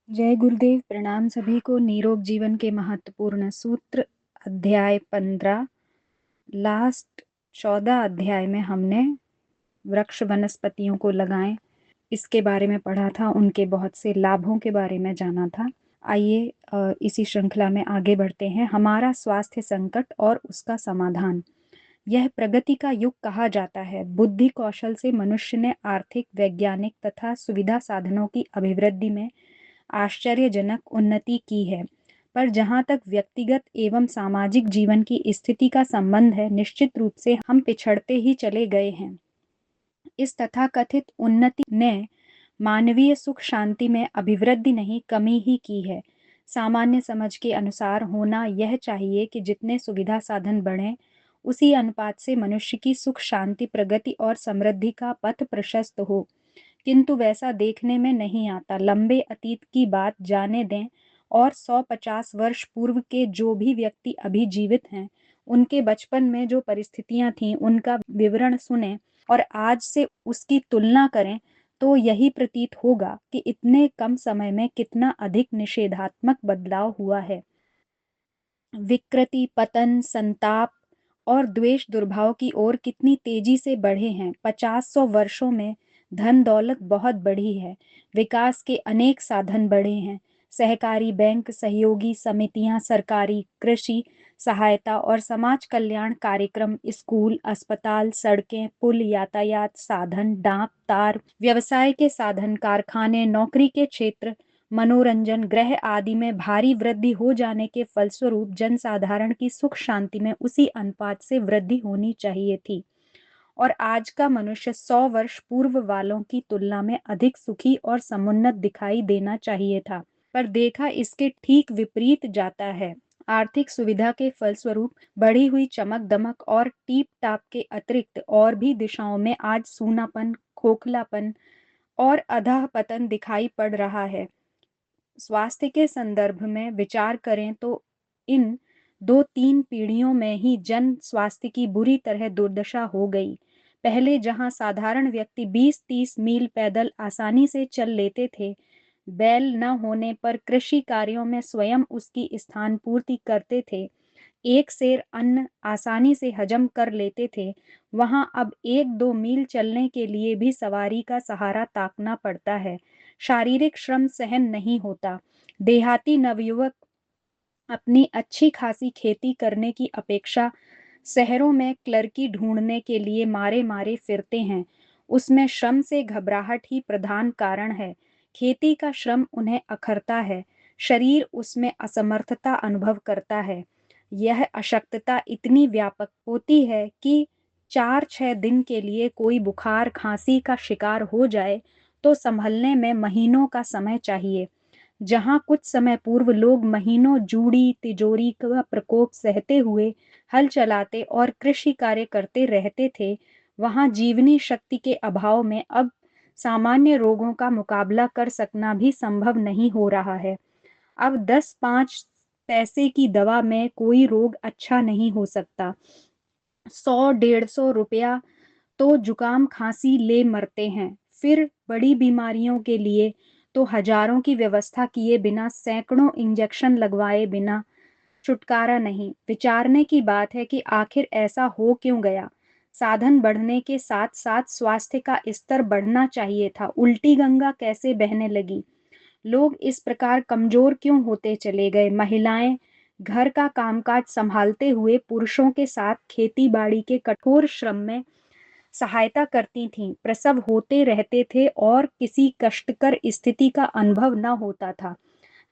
जय गुरुदेव। प्रणाम सभी को। निरोग जीवन के महत्वपूर्ण सूत्र अध्याय 15 लास्ट 14 अध्याय में हमने वृक्ष वनस्पतियों को लगाएं इसके बारे में पढ़ा था, उनके बहुत से लाभों के बारे में जाना था। आइए इसी श्रृंखला में आगे बढ़ते हैं। हमारा स्वास्थ्य संकट और उसका समाधान। यह प्रगति का युग कहा जाता है। बुद्धि कौशल से मनुष्य ने आर्थिक, वैज्ञानिक तथा सुविधा साधनों की अभिवृद्धि में आश्चर्यजनक उन्नति की है, पर जहाँ तक व्यक्तिगत एवं सामाजिक जीवन की स्थिति का संबंध है, निश्चित रूप से हम पिछड़ते ही चले गए हैं। इस तथाकथित उन्नति ने मानवीय सुख शांति में अभिवृद्धि नहीं, कमी ही की है। सामान्य समझ के अनुसार होना यह चाहिए कि जितने सुविधा साधन बढ़ें, उसी अनुपात से मनुष्य की सुख शांति, प्रगति और समृद्धि का पथ प्रशस्त हो, किंतु वैसा देखने में नहीं आता। लंबे अतीत की बात जाने दें और 100-50 वर्ष पूर्व के जो भी व्यक्ति अभी जीवित हैं, उनके बचपन में जो परिस्थितियां थीं, उनका विवरण सुने और आज से उसकी तुलना करें, तो यही प्रतीत होगा कि इतने कम समय में कितना अधिक निषेधात्मक बदलाव हुआ है। विकृति, पतन, संताप और द्वेष दुर्भाव की ओर कितनी तेजी से बढ़े हैं। 50-100 वर्षों में धन दौलत बहुत बढ़ी है। विकास के अनेक साधन बढ़े हैं। सहकारी बैंक, सहयोगी समितियां, सरकारी कृषि सहायता और समाज कल्याण कार्यक्रम, स्कूल, अस्पताल, सड़कें, पुल, यातायात साधन, डाक, तार, व्यवसाय के साधन, कारखाने, नौकरी के क्षेत्र, मनोरंजन, गृह आदि में भारी वृद्धि हो जाने के फलस्वरूप जनसाधारण की सुख शांति में उसी अनुपात से वृद्धि होनी चाहिए थी, और आज का मनुष्य 100 वर्ष पूर्व वालों की तुलना में अधिक सुखी और समुन्नत दिखाई देना चाहिए था। पर देखा इसके ठीक विपरीत जाता है। आर्थिक सुविधा के फलस्वरूप बढ़ी हुई चमक दमक और टीप टाप के अतिरिक्त और भी दिशाओं में आज सूनापन, खोखलापन और अधः पतन दिखाई पड़ रहा है। स्वास्थ्य के संदर्भ में विचार करें तो इन 2-3 पीढ़ियों में ही जन स्वास्थ्य की बुरी तरह दुर्दशा हो गई। पहले जहां साधारण व्यक्ति 20-30 मील पैदल आसानी से चल लेते थे, बैल न होने पर कृषि कार्यों में स्वयं उसकी स्थान पूर्ति करते थे, एक सेर अन्न आसानी से हजम कर लेते थे, वहां अब 1-2 मील चलने के लिए भी सवारी का सहारा ताकना पड़ता है। शारीरिक श्रम सहन नहीं होता। देहाती नवयुवक अपनी अच्छी खासी खेती करने की अपेक्षा शहरों में क्लर्की ढूंढने के लिए मारे मारे फिरते हैं। उसमें श्रम से घबराहट ही प्रधान कारण है। खेती का श्रम उन्हें अखरता है, शरीर उसमें असमर्थता अनुभव करता है। यह अशक्तता इतनी व्यापक होती है कि 4-6 दिन के लिए कोई बुखार खांसी का शिकार हो जाए तो संभलने में महीनों का समय चाहिए। जहां कुछ समय पूर्व लोग महीनों जूड़ी तिजोरी का प्रकोप सहते हुए हल चलाते और कृषि कार्य करते रहते थे, वहां जीवनी शक्ति के अभाव में अब सामान्य रोगों का मुकाबला कर सकना भी संभव नहीं हो रहा है। अब 10-5 पैसे की दवा में कोई रोग अच्छा नहीं हो सकता। 100-150 रुपया तो जुकाम खांसी ले मरते हैं। फिर बड़ी बीमारियों के लिए तो हजारों की व्यवस्था किए बिना, सैकड़ों इंजेक्शन लगवाए बिना छुटकारा नहीं। विचारने की बात है कि आखिर ऐसा हो क्यों गया। साधन बढ़ने के साथ साथ स्वास्थ्य का स्तर बढ़ना चाहिए था। उल्टी गंगा कैसे बहने लगी। लोग इस प्रकार कमजोर क्यों होते चले गए। महिलाएं घर का कामकाज संभालते हुए पुरुषों के साथ खेती बाड़ी के कठोर श्रम में सहायता करती थीं। प्रसव होते रहते थे और किसी कष्टकर स्थिति का अनुभव न होता था।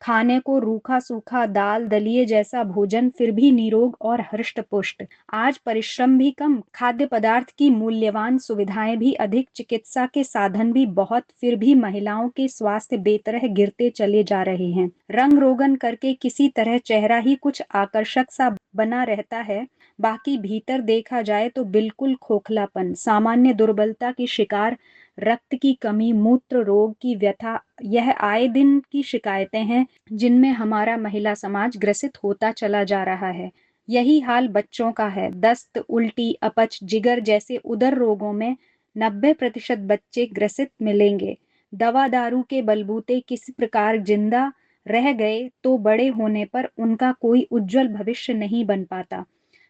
खाने को रूखा सूखा दाल दलिए जैसा भोजन, फिर भी निरोग और हृष्ट पुष्ट। आज परिश्रम भी कम, खाद्य पदार्थ की मूल्यवान सुविधाएं भी अधिक, चिकित्सा के साधन भी बहुत, फिर भी महिलाओं के स्वास्थ्य बेतरह गिरते चले जा रहे हैं। रंग रोगन करके किसी तरह चेहरा ही कुछ आकर्षक सा बना रहता है, बाकी भीतर देखा जाए तो बिल्कुल खोखलापन, सामान्य दुर्बलता की शिकार, रक्त की कमी, मूत्र रोग की व्यथा, यह आए दिन की शिकायतें हैं जिनमें हमारा महिला समाज ग्रसित होता चला जा रहा है। यही हाल बच्चों का है। दस्त, उल्टी, अपच, जिगर जैसे उदर रोगों में 90% बच्चे ग्रसित मिलेंगे। दवा दारू के बलबूते किसी प्रकार जिंदा रह गए तो बड़े होने पर उनका कोई उज्जवल भविष्य नहीं बन पाता।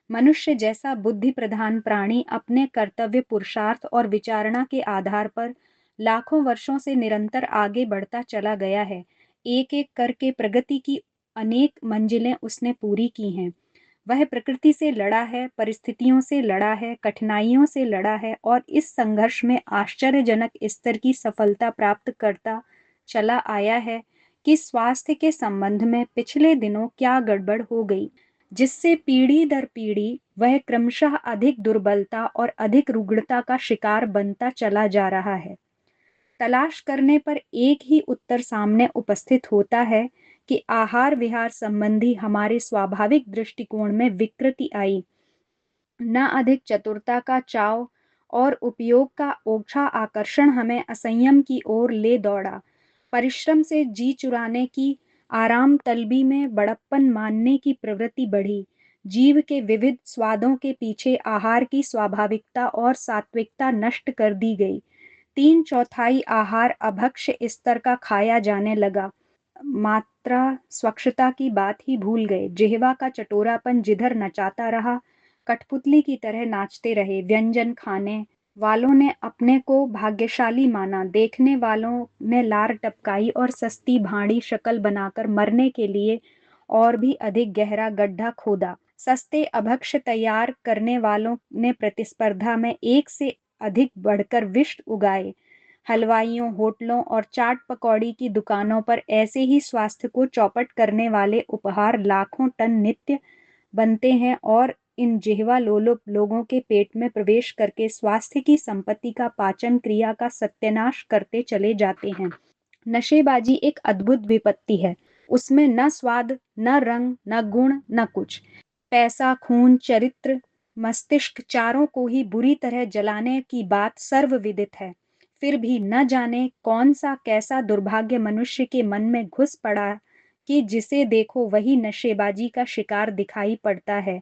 मनुष्य जैसा बुद्धि प्रधान प्राणी अपने कर्तव्य, पुरुषार्थ और विचारणा के आधार पर लाखों वर्षों से निरंतर आगे बढ़ता चला गया है। एक-एक करके प्रगति की अनेक मंजिलें उसने पूरी की हैं। वह प्रकृति से लड़ा है, परिस्थितियों से लड़ा है, कठिनाइयों से लड़ा है और इस संघर्ष में आश्चर्यजनक स्तर की सफलता प्राप्त करता चला आया है कि स्वास्थ्य के संबंध में पिछले दिनों क्या गड़बड़ हो गई, जिससे पीढ़ी दर पीढ़ी वह क्रमशः अधिक दुर्बलता और अधिक रुग्णता का शिकार बनता चला जा रहा है। तलाश करने पर एक ही उत्तर सामने उपस्थित होता है कि आहार विहार संबंधी हमारे स्वाभाविक दृष्टिकोण में विकृति आई, न अधिक चतुरता का चाव और उपयोग का ओछा आकर्षण हमें असंयम की ओर ले दौड़ा। परिश्रम से जी चुराने की आराम तलबी में बड़प्पन मानने की प्रवृत्ति बढ़ी। जीव के विविध स्वादों के पीछे आहार की स्वाभाविकता और सात्विकता नष्ट कर दी गई। 3/4 आहार अभक्ष्य स्तर का खाया जाने लगा। मात्रा स्वच्छता की बात ही भूल गए। जिह्वा का चटोरापन जिधर नचाता रहा, कठपुतली की तरह नाचते रहे। व्यंजन खाने वालों ने अपने को भाग्यशाली माना, देखने वालों में लार टपकाई और सस्ती भाड़ी शक्ल बनाकर मरने के लिए और भी अधिक गहरा गड्ढा खोदा। सस्ते अभक्ष्य तैयार करने वालों ने प्रतिस्पर्धा में एक से अधिक बढ़कर विष उगाए। हलवाइयों, होटलों और चाट पकौड़ी की दुकानों पर ऐसे ही स्वास्थ्य को चौपट करने वाले उपहार लाखों टन नित्य बनते हैं और इन जिह्वा लोलुप लोगों के पेट में प्रवेश करके स्वास्थ्य की संपत्ति का पाचन क्रिया का सत्यानाश करते चले जाते हैं। नशेबाजी एक अद्भुत विपत्ति है। उसमें न स्वाद, न रंग, न गुण, न कुछ। पैसा, खून, चरित्र, मस्तिष्क चारों को ही बुरी तरह जलाने की बात सर्वविदित है। फिर भी न जाने कौन सा कैसा दुर्भाग्य मनुष्य के मन में घुस पड़ा कि जिसे देखो वही नशेबाजी का शिकार दिखाई पड़ता है।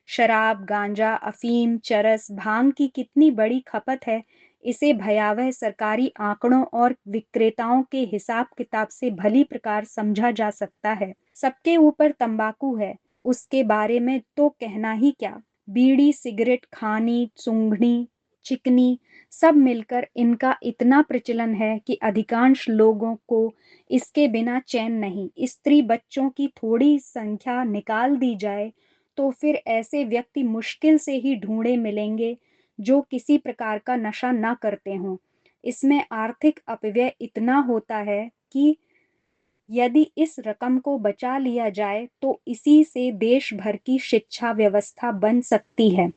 शराब, गांजा, अफीम, चरस, भांग की कितनी बड़ी खपत है, इसे भयावह सरकारी आंकड़ों और विक्रेताओं के हिसाब किताब से भली प्रकार समझा जा सकता है। सबके ऊपर तंबाकू है, उसके बारे में तो कहना ही क्या। बीड़ी, सिगरेट, खानी, सूंघनी, चिकनी सब मिलकर इनका इतना प्रचलन है कि अधिकांश लोगों को इसके बिना चैन नहीं। स्त्री बच्चों की थोड़ी संख्या निकाल दी जाए तो फिर ऐसे व्यक्ति मुश्किल से ही ढूंढे मिलेंगे जो किसी प्रकार का नशा न करते हों। इसमें आर्थिक अपव्यय इतना होता है कि यदि इस रकम को बचा लिया जाए तो इसी से देश भर की शिक्षा व्यवस्था बन सकती है।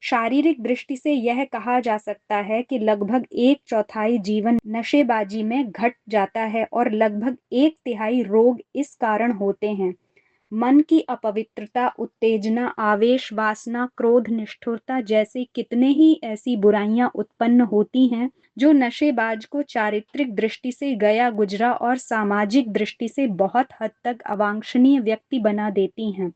शारीरिक दृष्टि से यह कहा जा सकता है कि लगभग 1/4 जीवन नशेबाजी में घट जाता है और लगभग 1/3 रोग इस कारण होते हैं। मन की अपवित्रता, उत्तेजना, आवेश, वासना, क्रोध, निष्ठुरता जैसे कितने ही ऐसी बुराइयां उत्पन्न होती हैं जो नशेबाज को चारित्रिक दृष्टि से गया गुजरा और सामाजिक दृष्टि से बहुत हद तक अवांछनीय व्यक्ति बना देती हैं।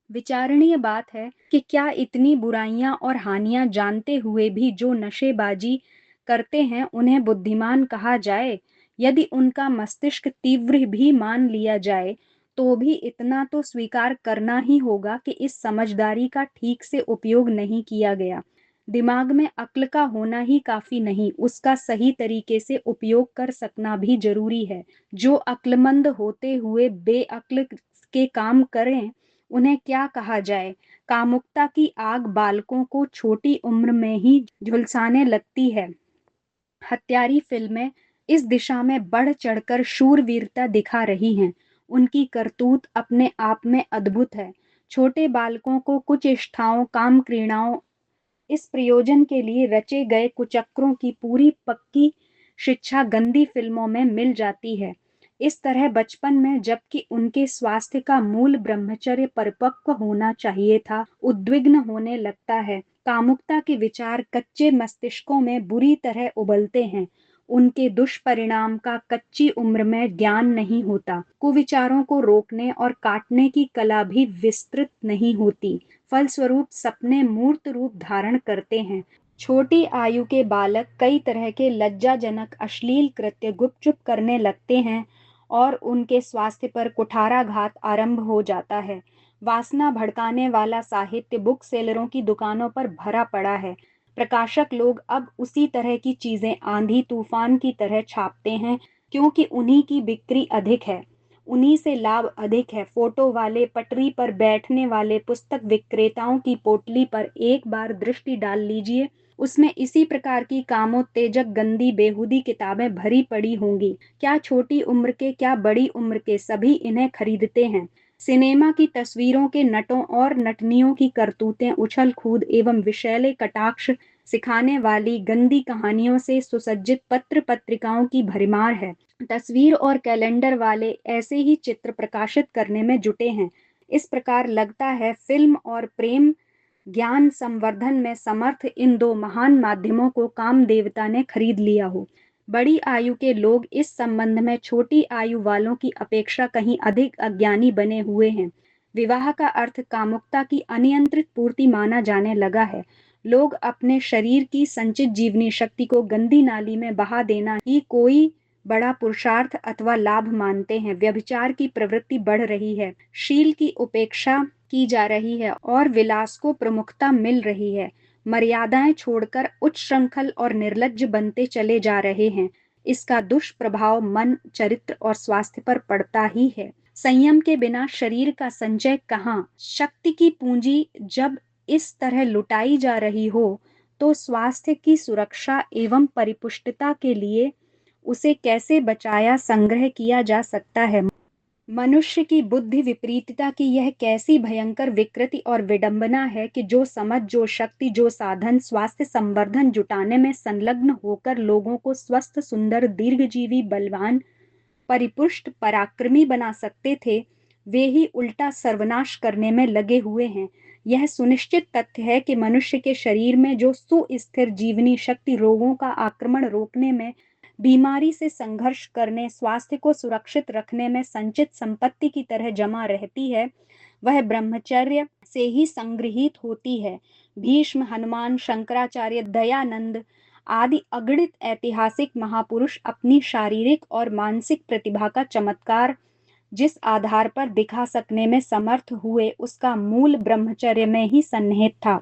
विचारणीय बात है कि क्या इतनी बुराइयां और हानियां जानते हुए भी जो नशेबाजी करते हैं उन्हें बुद्धिमान कहा जाए? यदि उनका मस्तिष्क तीव्र भी मान लिया जाए तो भी इतना तो स्वीकार करना ही होगा कि इस समझदारी का ठीक से उपयोग नहीं किया गया। दिमाग में अक्ल का होना ही काफी नहीं, उसका सही तरीके से उपयोग कर सकना भी जरूरी है। जो अक्लमंद होते हुए बेअक्ल के काम करें उन्हें क्या कहा जाए। कामुकता की आग बालकों को छोटी उम्र में ही झुलसाने लगती है। हत्यारी फिल्में इस दिशा में बढ़ चढ़कर शूरवीरता दिखा रही हैं। उनकी करतूत अपने आप में अद्भुत है। छोटे बालकों को कुचेष्टाओं, काम क्रीड़ाओं, इस प्रयोजन के लिए रचे गए कुचक्रों की पूरी पक्की शिक्षा गंदी फिल्मों में मिल जाती है। इस तरह बचपन में जबकि उनके स्वास्थ्य का मूल ब्रह्मचर्य परिपक्व होना चाहिए था, उद्विग्न होने लगता है। कामुकता के विचार कच्चे मस्तिष्कों में बुरी तरह उबलते हैं। उनके दुष्परिणाम का कच्ची उम्र में ज्ञान नहीं होता। कुविचारों को रोकने और काटने की कला भी विस्तृत नहीं होती। फलस्वरूप सपने मूर्त रूप धारण करते हैं। छोटी आयु के बालक कई तरह के लज्जाजनक अश्लील कृत्य गुपचुप करने लगते हैं और उनके स्वास्थ्य पर कुठाराघात आरंभ हो जाता है। वासना भड़काने वाला साहित्य बुक सेलरों की दुकानों पर भरा पड़ा है। प्रकाशक लोग अब उसी तरह की चीजें आंधी तूफान की तरह छापते हैं, क्योंकि उन्हीं की बिक्री अधिक है, उन्हीं से लाभ अधिक है। फोटो वाले पटरी पर बैठने वाले पुस्तक विक्रेताओं की पोटली पर एक बार दृष्टि डाल लीजिए, उसमें इसी प्रकार की कामोत्तेजक गंदी बेहूदी किताबें भरी पड़ी होंगी। क्या छोटी उम्र के, क्या बड़ी उम्र के, सभी इन्हें खरीदते हैं। सिनेमा की तस्वीरों के नटों और नटनियों की करतूतें उछल कूद एवं विषैले कटाक्ष सिखाने वाली गंदी कहानियों से सुसज्जित पत्र पत्रिकाओं की भरमार है। तस्वीर और कैलेंडर वाले ऐसे ही चित्र प्रकाशित करने में जुटे हैं। इस प्रकार लगता है फिल्म और प्रेम ज्ञान संवर्धन में समर्थ इन दो महान माध्यमों को काम देवता ने खरीद लिया हो। बड़ी आयु के लोग इस संबंध में छोटी आयु वालों की अपेक्षा कहीं अधिक अज्ञानी बने हुए हैं। विवाह का अर्थ कामुकता की अनियंत्रित पूर्ति माना जाने लगा है। लोग अपने शरीर की संचित जीवनी शक्ति को गंदी नाली में बहा देना ही कोई बड़ा पुरुषार्थ अथवा लाभ मानते हैं। व्यभिचार की प्रवृत्ति बढ़ रही है, शील की उपेक्षा की जा रही है और विलास को प्रमुखता मिल रही है। मर्यादाएं छोड़कर उच्च श्रृंखल और निर्लज्ज बनते चले जा रहे हैं। इसका दुष्प्रभाव मन, चरित्र और स्वास्थ्य पर पड़ता ही है। संयम के बिना शरीर का संचय कहाँ। शक्ति की पूंजी जब इस तरह लुटाई जा रही हो, तो स्वास्थ्य की सुरक्षा एवं परिपुष्टता के लिए उसे कैसे बचाया संग्रह किया जा सकता है। मनुष्य की बुद्धि विपरीतता की यह कैसी भयंकर विकृति और विडंबना है कि जो समझ, जो शक्ति, जो साधन स्वास्थ्य संवर्धन जुटाने में संलग्न होकर लोगों को स्वस्थ, सुंदर, दीर्घजीवी, बलवान, परिपुष्ट, पराक्रमी बना सकते थे, वे ही उल्टा सर्वनाश करने में लगे हुए हैं। यह सुनिश्चित तथ्य है कि मनुष्य के शरीर में जो सुस्थिर जीवनी शक्ति रोगों का आक्रमण रोकने में, बीमारी से संघर्ष करने, स्वास्थ्य को सुरक्षित रखने में संचित संपत्ति की तरह जमा रहती है, वह ब्रह्मचर्य से ही संगृहीत होती है। भीष्म, हनुमान, शंकराचार्य, दयानंद आदि अगणित ऐतिहासिक महापुरुष अपनी शारीरिक और मानसिक प्रतिभा का चमत्कार जिस आधार पर दिखा सकने में समर्थ हुए, उसका मूल ब्रह्मचर्य में ही सन्निहित था।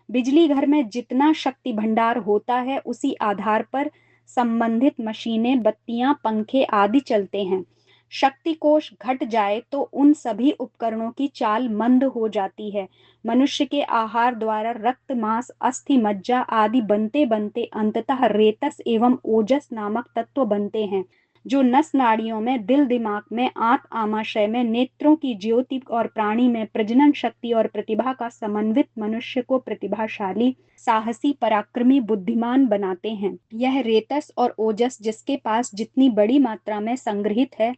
बिजली घर में जितना शक्ति भंडार होता है, उसी आधार पर संबंधित मशीनें, बत्तियां, पंखे आदि चलते हैं। शक्ति कोश घट जाए तो उन सभी उपकरणों की चाल मंद हो जाती है। मनुष्य के आहार द्वारा रक्त, मांस, अस्थि, मज्जा आदि बनते बनते अंततः रेतस एवं ओजस नामक तत्व बनते हैं, जो नस नाड़ियों में, दिल दिमाग में, आंत आमाशय में, नेत्रों की ज्योति और प्राणी में प्रजनन शक्ति और प्रतिभा का समन्वित मनुष्य को प्रतिभाशाली, साहसी, पराक्रमी, बुद्धिमान बनाते हैं। यह रेतस और ओजस जिसके पास जितनी बड़ी मात्रा में संग्रहित है,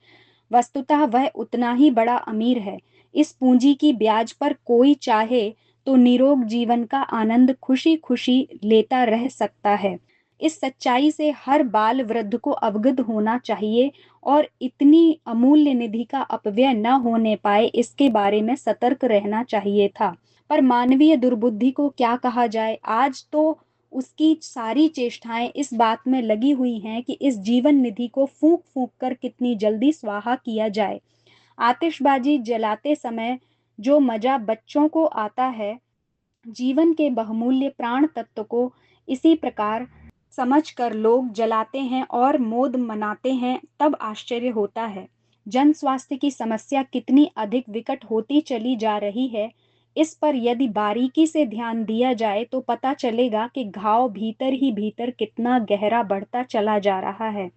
वस्तुतः वह उतना ही बड़ा अमीर है। इस पूंजी की ब्याज पर कोई चाहे तो निरोग जीवन का आनंद खुशी खुशी लेता रह सकता है। इस सच्चाई से हर बाल वृद्ध को अवगत होना चाहिए और इतनी अमूल्य निधि का अपव्यय न होने पाए, इसके बारे में सतर्क रहना चाहिए था। पर मानवीय दुर्बुद्धि को क्या कहा जाए। आज तो उसकी सारी चेष्टाएं इस बात में लगी हुई हैं कि इस जीवन निधि को फूंक फूंक कर कितनी जल्दी स्वाहा किया जाए। आतिशबाजी जलाते समय जो मजा बच्चों को आता है, जीवन के बहुमूल्य प्राण तत्व को इसी प्रकार समझकर लोग जलाते हैं और मोद मनाते हैं, तब आश्चर्य होता है। जन स्वास्थ्य की समस्या कितनी अधिक विकट होती चली जा रही है, इस पर यदि बारीकी से ध्यान दिया जाए तो पता चलेगा कि घाव भीतर ही भीतर कितना गहरा बढ़ता चला जा रहा है।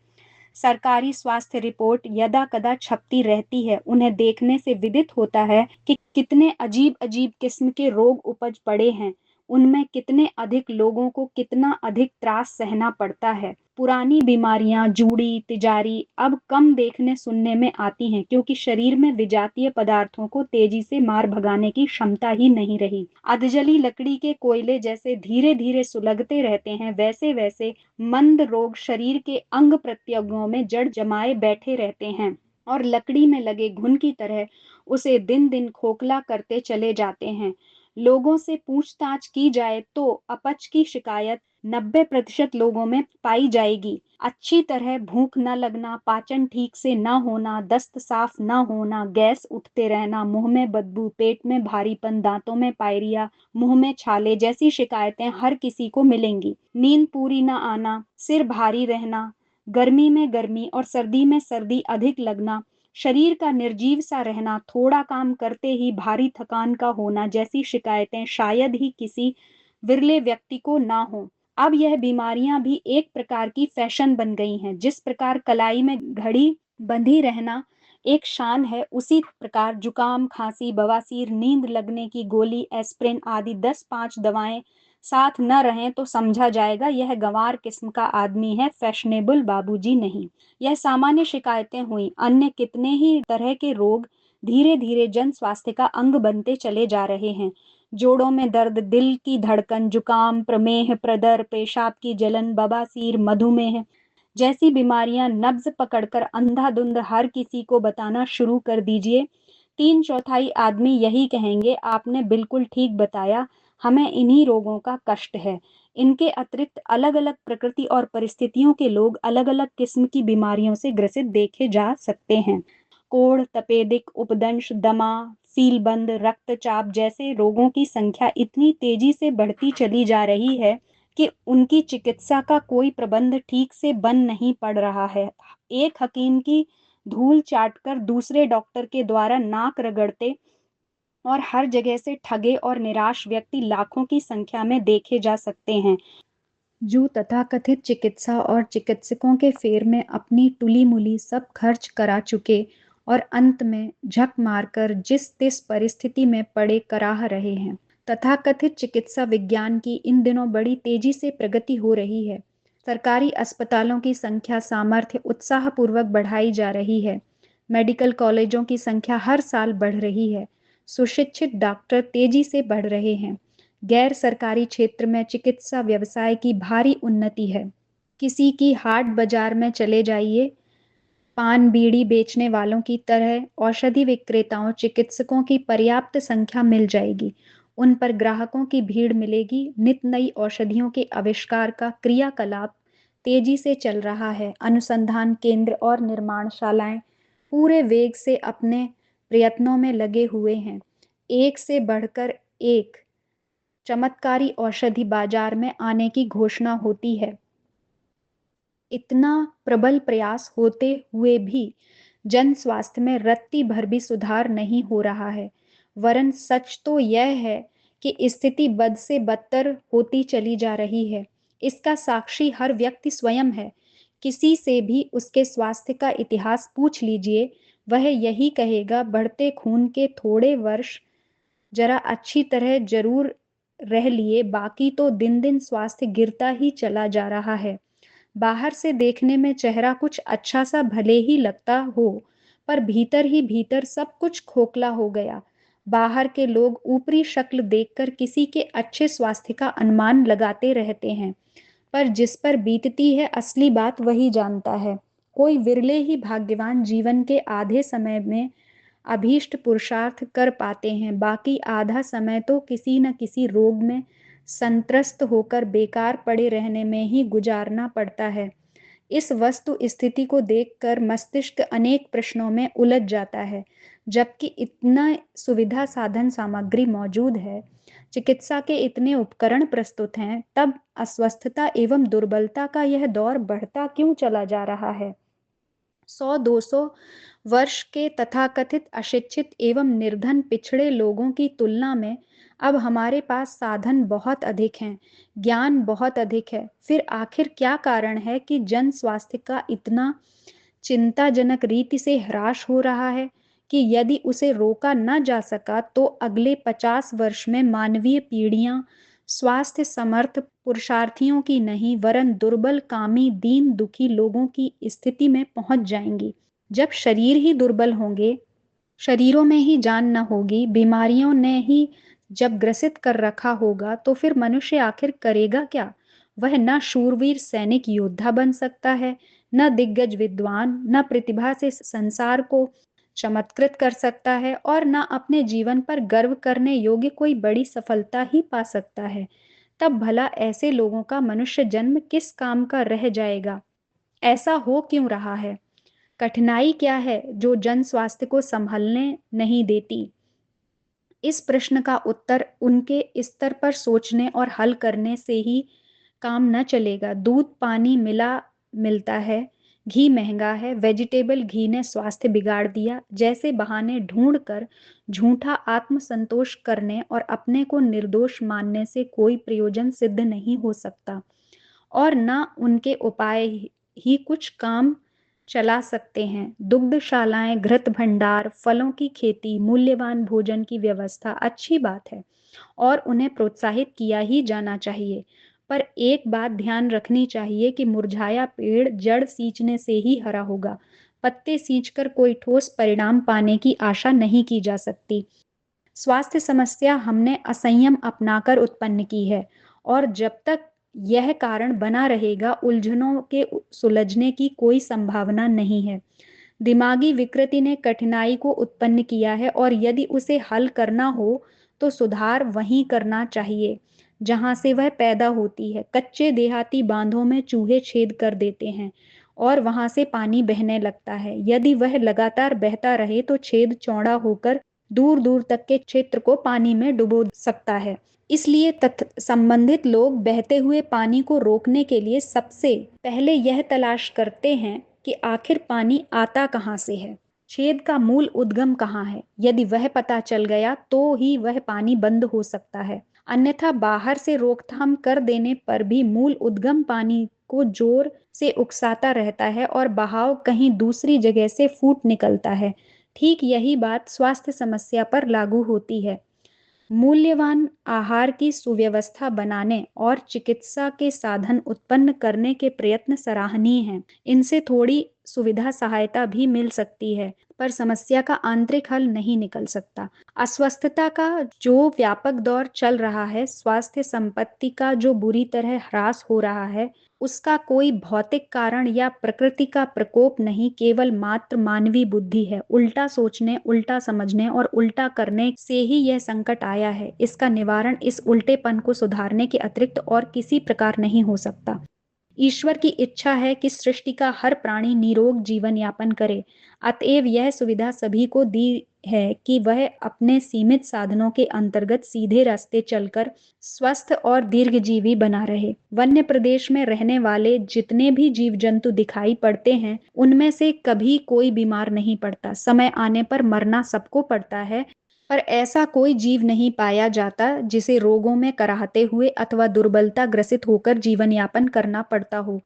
सरकारी स्वास्थ्य रिपोर्ट यदा कदा छपती रहती है, उन्हें देखने से विदित होता है कि कितने अजीब अजीब किस्म के रोग उपज पड़े हैं, उनमें कितने अधिक लोगों को कितना अधिक त्रास सहना पड़ता है। पुरानी बीमारियां, जूड़ी, तिजारी अब कम देखने सुनने में आती हैं, क्योंकि शरीर में विजातीय पदार्थों को तेजी से मार भगाने की क्षमता ही नहीं रही। अधजली लकड़ी के कोयले जैसे धीरे धीरे सुलगते रहते हैं, वैसे वैसे मंद रोग शरीर के अंग प्रत्यंगों में जड़ जमाए बैठे रहते हैं और लकड़ी में लगे घुन की तरह उसे दिन दिन खोखला करते चले जाते हैं। लोगों से पूछताछ की जाए तो अपच की शिकायत 90% लोगों में पाई जाएगी। अच्छी तरह भूख न लगना, पाचन ठीक से न होना, दस्त साफ न होना, गैस उठते रहना, मुंह में बदबू, पेट में भारीपन, दांतों में पायरिया, मुंह में छाले जैसी शिकायतें हर किसी को मिलेंगी। नींद पूरी न आना, सिर भारी रहना, गर्मी में गर्मी और सर्दी में सर्दी अधिक लगना, शरीर का निर्जीव सा रहना, थोड़ा काम करते ही भारी थकान का होना जैसी शिकायतें शायद ही किसी विरले व्यक्ति को ना हो। अब यह बीमारियां भी एक प्रकार की फैशन बन गई हैं। जिस प्रकार कलाई में घड़ी बंधी रहना एक शान है, उसी प्रकार जुकाम, खांसी, बवासीर, नींद लगने की गोली, एस्प्रिन आदि 10-5 दवाएं साथ न रहें तो समझा जाएगा यह गंवार किस्म का आदमी है, फैशनेबल बाबूजी नहीं। यह सामान्य शिकायतें हुई। अन्य कितने ही तरह के रोग धीरे धीरे जन स्वास्थ्य का अंग बनते चले जा रहे हैं। जोड़ों में दर्द, दिल की धड़कन, जुकाम, प्रमेह, प्रदर, पेशाब की जलन, बवासीर, मधुमेह जैसी बीमारियां नब्ज पकड़कर अंधाधुंध हर किसी को बताना शुरू कर दीजिए। 3/4 आदमी यही कहेंगे, आपने बिल्कुल ठीक बताया, हमें इन्हीं रोगों का कष्ट है। इनके अतिरिक्त अलग अलग प्रकृति और परिस्थितियों के लोग अलग अलग किस्म की बीमारियों से ग्रसित देखे जा सकते हैं। कोढ़, तपेदिक, उपदंश, दमा, सीलबंद, रक्तचाप जैसे रोगों की संख्या इतनी तेजी से बढ़ती चली जा रही है कि उनकी चिकित्सा का कोई प्रबंध ठीक से बन नहीं पड़ रहा है। एक हकीम की धूल चाटकर दूसरे डॉक्टर के द्वारा नाक रगड़ते और हर जगह से ठगे और निराश व्यक्ति लाखों की संख्या में देखे जा सकते हैं, जो तथाकथित चिकित्सा और चिकित्सकों के फेर में अपनी टुली-मुली सब खर्च करा चुके और अंत में झक मारकर जिस तिस परिस्थिति में पड़े कराह रहे हैं। तथाकथित चिकित्सा विज्ञान की इन दिनों बड़ी तेजी से प्रगति हो रही है। सरकारी अस्पतालों की संख्या, सामर्थ्य उत्साहपूर्वक बढ़ाई जा रही है। मेडिकल कॉलेजों की संख्या हर साल बढ़ रही है। सुशिक्षित डॉक्टर तेजी से बढ़ रहे हैं। गैर सरकारी क्षेत्र में चिकित्सा व्यवसाय की भारी उन्नति है। किसी की हाट बाजार में चले जाइए, पान बीड़ी बेचने वालों की तरह औषधि विक्रेताओं, चिकित्सकों की पर्याप्त संख्या मिल जाएगी। उन पर ग्राहकों की भीड़ मिलेगी। नित नई औषधियों के आविष्कार का क्रियाकलाप तेजी से चल रहा है। अनुसंधान केंद्र और निर्माणशालाएं पूरे वेग से अपने प्रयत्नों में लगे हुए हैं। एक से बढ़कर एक चमत्कारी औषधि बाजार में आने की घोषणा होती है। इतना प्रबल प्रयास होते हुए भी जन स्वास्थ्य में रत्ती भर भी सुधार नहीं हो रहा है। वरन सच तो यह है कि स्थिति बद से बदतर होती चली जा रही है। इसका साक्षी हर व्यक्ति स्वयं है। किसी से भी उसके स्वास्थ्य का इतिहास पूछ लीजिए, वह यही कहेगा, बढ़ते खून के थोड़े वर्ष जरा अच्छी तरह जरूर रह लिए, बाकी तो दिन दिन स्वास्थ्य गिरता ही चला जा रहा है। बाहर से देखने में चेहरा कुछ अच्छा सा भले ही लगता हो, पर भीतर ही भीतर सब कुछ खोखला हो गया। बाहर के लोग ऊपरी शक्ल देखकर किसी के अच्छे स्वास्थ्य का अनुमान लगाते रहते हैं, पर जिस पर बीतती है असली बात वही जानता है। कोई विरले ही भाग्यवान जीवन के आधे समय में अभीष्ट पुरुषार्थ कर पाते हैं, बाकी आधा समय तो किसी न किसी रोग में संत्रस्त होकर बेकार पड़े रहने में ही गुजारना पड़ता है। इस वस्तु स्थिति को देखकर मस्तिष्क अनेक प्रश्नों में उलझ जाता है। जबकि इतना सुविधा साधन सामग्री मौजूद है, चिकित्सा के इतने उपकरण प्रस्तुत हैं, तब अस्वस्थता एवं दुर्बलता का यह दौर बढ़ता क्यों चला जा रहा है? 100-200 वर्ष के तथाकथित अशिक्षित एवं निर्धन पिछड़े लोगों की तुलना में अब हमारे पास साधन बहुत अधिक हैं, ज्ञान बहुत अधिक है। फिर आखिर क्या कारण है कि जन स्वास्थ्य का इतना चिंताजनक रीति से ह्रास हो रहा है कि यदि उसे रोका न जा सका तो अगले 50 वर्ष में मानवीय पीढ़ियां स्वास्थ्य समर्थ पुरुषार्थियों की नहीं, वरन दुर्बल, कामी, दीन दुखी लोगों की स्थिति में पहुंच जाएंगी। जब शरीर ही दुर्बल होंगे, शरीरों में ही जान न होगी, बीमारियों ने ही जब ग्रसित कर रखा होगा, तो फिर मनुष्य आखिर करेगा क्या? वह न शूरवीर सैनिक योद्धा बन सकता है, न दिग्गज विद्वान, न प्रतिभा से संसार को चमत्कृत कर सकता है और न अपने जीवन पर गर्व करने योग्य कोई बड़ी सफलता ही पा सकता है। तब भला ऐसे लोगों का मनुष्य जन्म किस काम का रह जाएगा? ऐसा हो क्यों रहा है? कठिनाई क्या है जो जन स्वास्थ्य को संभलने नहीं देती? इस प्रश्न का उत्तर उनके स्तर पर सोचने और हल करने से ही काम न चलेगा। दूध पानी मिलता है, घी महंगा है, वेजिटेबल घी ने स्वास्थ्य बिगाड़ दिया, जैसे बहाने ढूंढ कर झूठा आत्मसंतोष करने और अपने को निर्दोष मानने से कोई प्रयोजन सिद्ध नहीं हो सकता और न उनके उपाय ही कुछ काम चला सकते हैं। दुग्धशालाएं, घृत भंडार, फलों की खेती, मूल्यवान भोजन की व्यवस्था अच्छी बात है और उन्हें प्रोत्साहित किया ही जाना चाहिए। पर एक बात ध्यान रखनी चाहिए कि मुरझाया पेड़ जड़ सींचने से ही हरा होगा। पत्ते सींचकर कोई ठोस परिणाम पाने की आशा नहीं की जा सकती। स्वास्थ्य समस्या हमने असंयम अपनाकर उत्पन्न की है और जब तक यह कारण बना रहेगा, उलझनों के सुलझने की कोई संभावना नहीं है। दिमागी विकृति ने कठिनाई को उत्पन्न किया है और यदि उसे हल करना हो तो सुधार वहीं करना चाहिए जहां से वह पैदा होती है। कच्चे देहाती बांधों में चूहे छेद कर देते हैं और वहां से पानी बहने लगता है। यदि वह लगातार बहता रहे तो छेद चौड़ा होकर दूर दूर तक के क्षेत्र को पानी में डुबो सकता है। इसलिए संबंधित लोग बहते हुए पानी को रोकने के लिए सबसे पहले यह तलाश करते हैं कि आखिर पानी आता कहाँ से है, छेद का मूल उद्गम कहाँ है। यदि वह पता चल गया तो ही वह पानी बंद हो सकता है, अन्यथा बाहर से रोकथाम कर देने पर भी मूल उद्गम पानी को जोर से उकसाता रहता है और बहाव कहीं दूसरी जगह से फूट निकलता है। ठीक यही बात स्वास्थ्य समस्या पर लागू होती है। मूल्यवान आहार की सुव्यवस्था बनाने और चिकित्सा के साधन उत्पन्न करने के प्रयत्न सराहनीय हैं। इनसे थोड़ी सुविधा सहायता भी मिल सकती है, पर समस्या का आंतरिक हल नहीं निकल सकता। अस्वस्थता का जो व्यापक दौर चल रहा है, स्वास्थ्य संपत्ति का जो बुरी तरह ह्रास हो रहा है, उसका कोई भौतिक कारण या प्रकृति का प्रकोप नहीं, केवल मात्र मानवीय बुद्धि है। उल्टा सोचने, उल्टा समझने और उल्टा करने से ही यह संकट आया है। इसका निवारण इस उल्टेपन को सुधारने के अतिरिक्त और किसी प्रकार नहीं हो सकता। ईश्वर की इच्छा है कि सृष्टि का हर प्राणी निरोग जीवन यापन करे। अतएव यह सुविधा सभी को दी है कि वह अपने सीमित साधनों के अंतर्गत सीधे रास्ते चलकर स्वस्थ और दीर्घजीवी बना रहे। वन्य प्रदेश में रहने वाले जितने भी जीव जंतु दिखाई पड़ते हैं, उनमें से कभी कोई बीमार नहीं पड़ता। समय आने पर मरना सबको पड़ता है, पर ऐसा कोई जीव नहीं पाया जाता जिसे रोगों में कराहते हुए अथवा दुर्बलता ग्रसित होकर जीवन यापन करना पड़ता हो।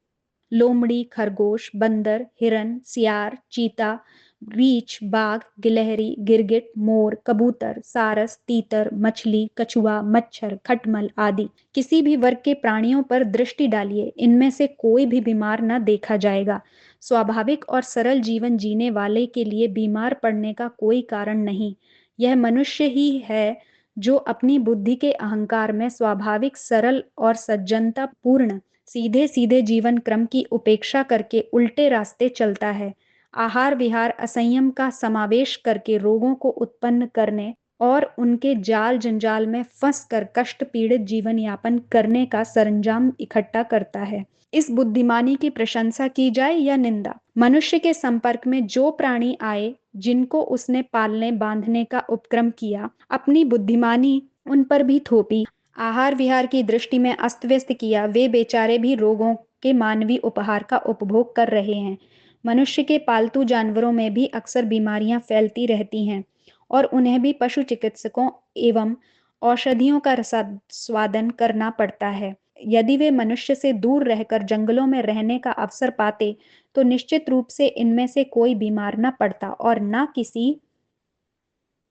लोमड़ी, खरगोश, बंदर, हिरन, सियार, चीता, रीछ, बाघ, गिलहरी, गिरगिट, मोर, कबूतर, सारस, तीतर, मछली, कछुआ, मच्छर, खटमल आदि किसी भी वर्ग के प्राणियों पर दृष्टि डालिए, इनमें से कोई भी बीमार न देखा जाएगा। स्वाभाविक और सरल जीवन जीने वाले के लिए बीमार पड़ने का कोई कारण नहीं। यह मनुष्य ही है जो अपनी बुद्धि के अहंकार में स्वाभाविक, सरल और सज्जनता पूर्ण सीधे सीधे जीवन क्रम की उपेक्षा करके उल्टे रास्ते चलता है। आहार विहार असंयम का समावेश करके रोगों को उत्पन्न करने और उनके जाल जंजाल में फंस कर कष्ट पीड़ित जीवन यापन करने का सरंजाम इकट्ठा करता है। इस बुद्धिमानी की प्रशंसा की जाए या निंदा, मनुष्य के संपर्क में जो प्राणी आए, जिनको उसने पालने बांधने का उपक्रम किया, अपनी बुद्धिमानी उन पर भी थोपी, आहार विहार की दृष्टि में अस्त व्यस्त किया, वे बेचारे भी रोगों के मानवीय उपहार का उपभोग कर रहे हैं। मनुष्य के पालतू जानवरों में भी अक्सर बीमारियां फैलती रहती हैं और उन्हें भी पशु चिकित्सकों एवं औषधियों का स्वादन करना पड़ता है। यदि वे मनुष्य से दूर रहकर जंगलों में रहने का अवसर पाते तो निश्चित रूप से इनमें से कोई बीमार न पड़ता और न किसी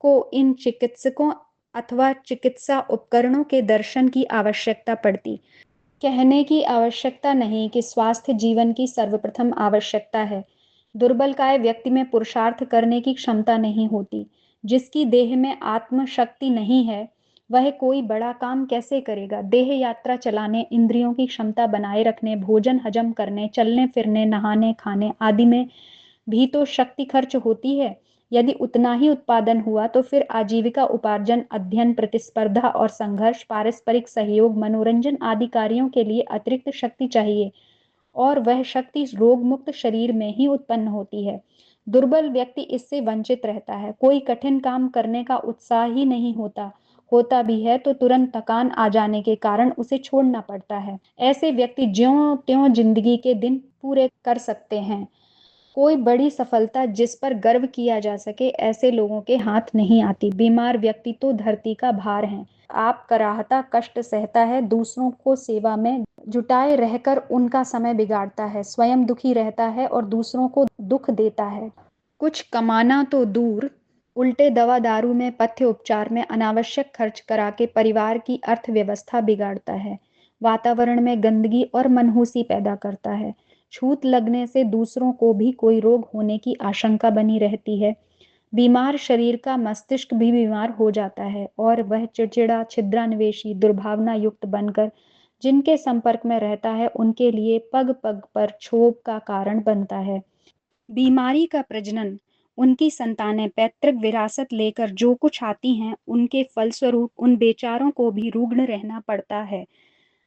को इन चिकित्सकों अथवा चिकित्सा उपकरणों के दर्शन की आवश्यकता पड़ती। कहने की आवश्यकता नहीं कि स्वास्थ्य जीवन की सर्वप्रथम आवश्यकता है। दुर्बलकाय व्यक्ति में पुरुषार्थ करने की क्षमता नहीं होती। जिसकी देह में आत्म शक्ति नहीं है, वह कोई बड़ा काम कैसे करेगा? देह यात्रा चलाने, इंद्रियों की क्षमता बनाए रखने, भोजन हजम करने, चलने फिरने, नहाने खाने आदि में भी तो शक्ति खर्च होती है। यदि उतना ही उत्पादन हुआ तो फिर आजीविका उपार्जन, अध्ययन, प्रतिस्पर्धा और संघर्ष, पारस्परिक सहयोग, मनोरंजन आदि कार्यों के लिए अतिरिक्त शक्ति चाहिए और वह शक्ति रोग मुक्त शरीर में ही उत्पन्न होती है। दुर्बल व्यक्ति इससे वंचित रहता है। कोई कठिन काम करने का उत्साह ही नहीं होता, होता भी है तो तुरंत थकान आ जाने के कारण उसे छोड़ना पड़ता है। ऐसे व्यक्ति ज्यों त्यों जिंदगी के दिन पूरे कर सकते हैं। कोई बड़ी सफलता जिस पर गर्व किया जा सके ऐसे लोगों के हाथ नहीं आती। बीमार व्यक्ति तो धरती का भार है। आप कराहता कष्ट सहता है, दूसरों को सेवा में जुटाए रहकर उनका समय बिगाड़ता है, स्वयं दुखी रहता है और दूसरों को दुख देता है। कुछ कमाना तो दूर, उल्टे दवा दारू में, पथ्य उपचार में अनावश्यक खर्च करा के परिवार की अर्थव्यवस्था बिगाड़ता है, वातावरण में गंदगी और मनहूसी पैदा करता है। छूत लगने से दूसरों को भी कोई रोग होने की आशंका बनी रहती है। बीमार शरीर का मस्तिष्क भी बीमार हो जाता है और वह चिड़चिड़ा, छिद्रान्वेषी, दुर्भावना युक्त बनकर जिनके संपर्क में रहता है उनके लिए पग पग पर क्षोभ का कारण बनता है। बीमारी का प्रजनन, उनकी संतानें पैतृक विरासत लेकर जो कुछ आती हैं उनके फलस्वरूप उन बेचारों को भी रुग्ण रहना पड़ता है।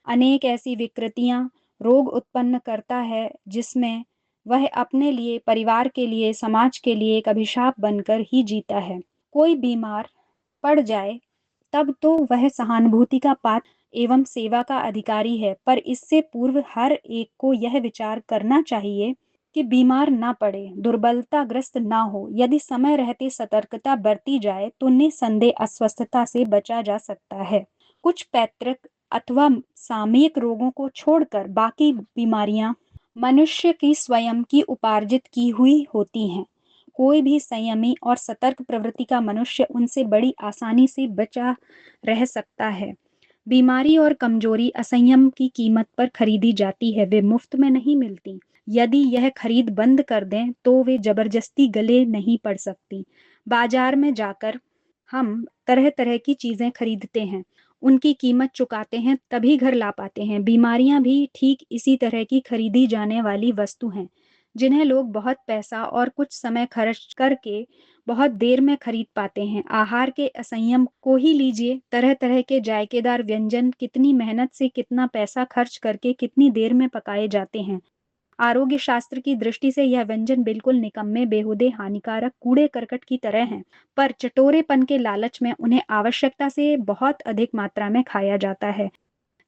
अनेक ऐसी विकृतियां रोग उत्पन्न करता है जिसमें वह अपने लिए, परिवार के लिए, समाज के लिए एक अभिशाप बनकर ही जीता है। कोई बीमार पड़ जाए तब तो वह सहानुभूति का पात्र एवं सेवा का अधिकारी है, पर इससे पूर्व हर एक को यह विचार करना चाहिए कि बीमार ना पड़े, दुर्बलताग्रस्त ना हो। यदि समय रहते सतर्कता बरती जाए तो निसंदेह अस्वस्थता से बचा जा सकता है। कुछ पैतृक अथवा सामयिक रोगों को छोड़कर बाकी बीमारियां मनुष्य की स्वयं की उपार्जित की हुई होती हैं। कोई भी संयमी और सतर्क प्रवृत्ति का मनुष्य उनसे बड़ी आसानी से बचा रह सकता है। बीमारी और कमजोरी असंयम की कीमत पर खरीदी जाती है, वे मुफ्त में नहीं मिलती। यदि यह खरीद बंद कर दें तो वे जबरदस्ती गले नहीं पड़ सकती। बाजार में जाकर हम तरह तरह की चीजें खरीदते हैं, उनकी कीमत चुकाते हैं तभी घर ला पाते हैं। बीमारियां भी ठीक इसी तरह की खरीदी जाने वाली वस्तु हैं, जिन्हें लोग बहुत पैसा और कुछ समय खर्च करके बहुत देर में खरीद पाते हैं। आहार के असंयम को ही लीजिए, तरह तरह के जायकेदार व्यंजन कितनी मेहनत से, कितना पैसा खर्च करके, कितनी देर में पकाए जाते हैं। आरोग्य शास्त्र की दृष्टि से यह व्यंजन बिल्कुल निकम्मे, बेहुदे, हानिकारक कूड़े करकट की तरह हैं, पर चटोरेपन के लालच में उन्हें आवश्यकता से बहुत अधिक मात्रा में खाया जाता है।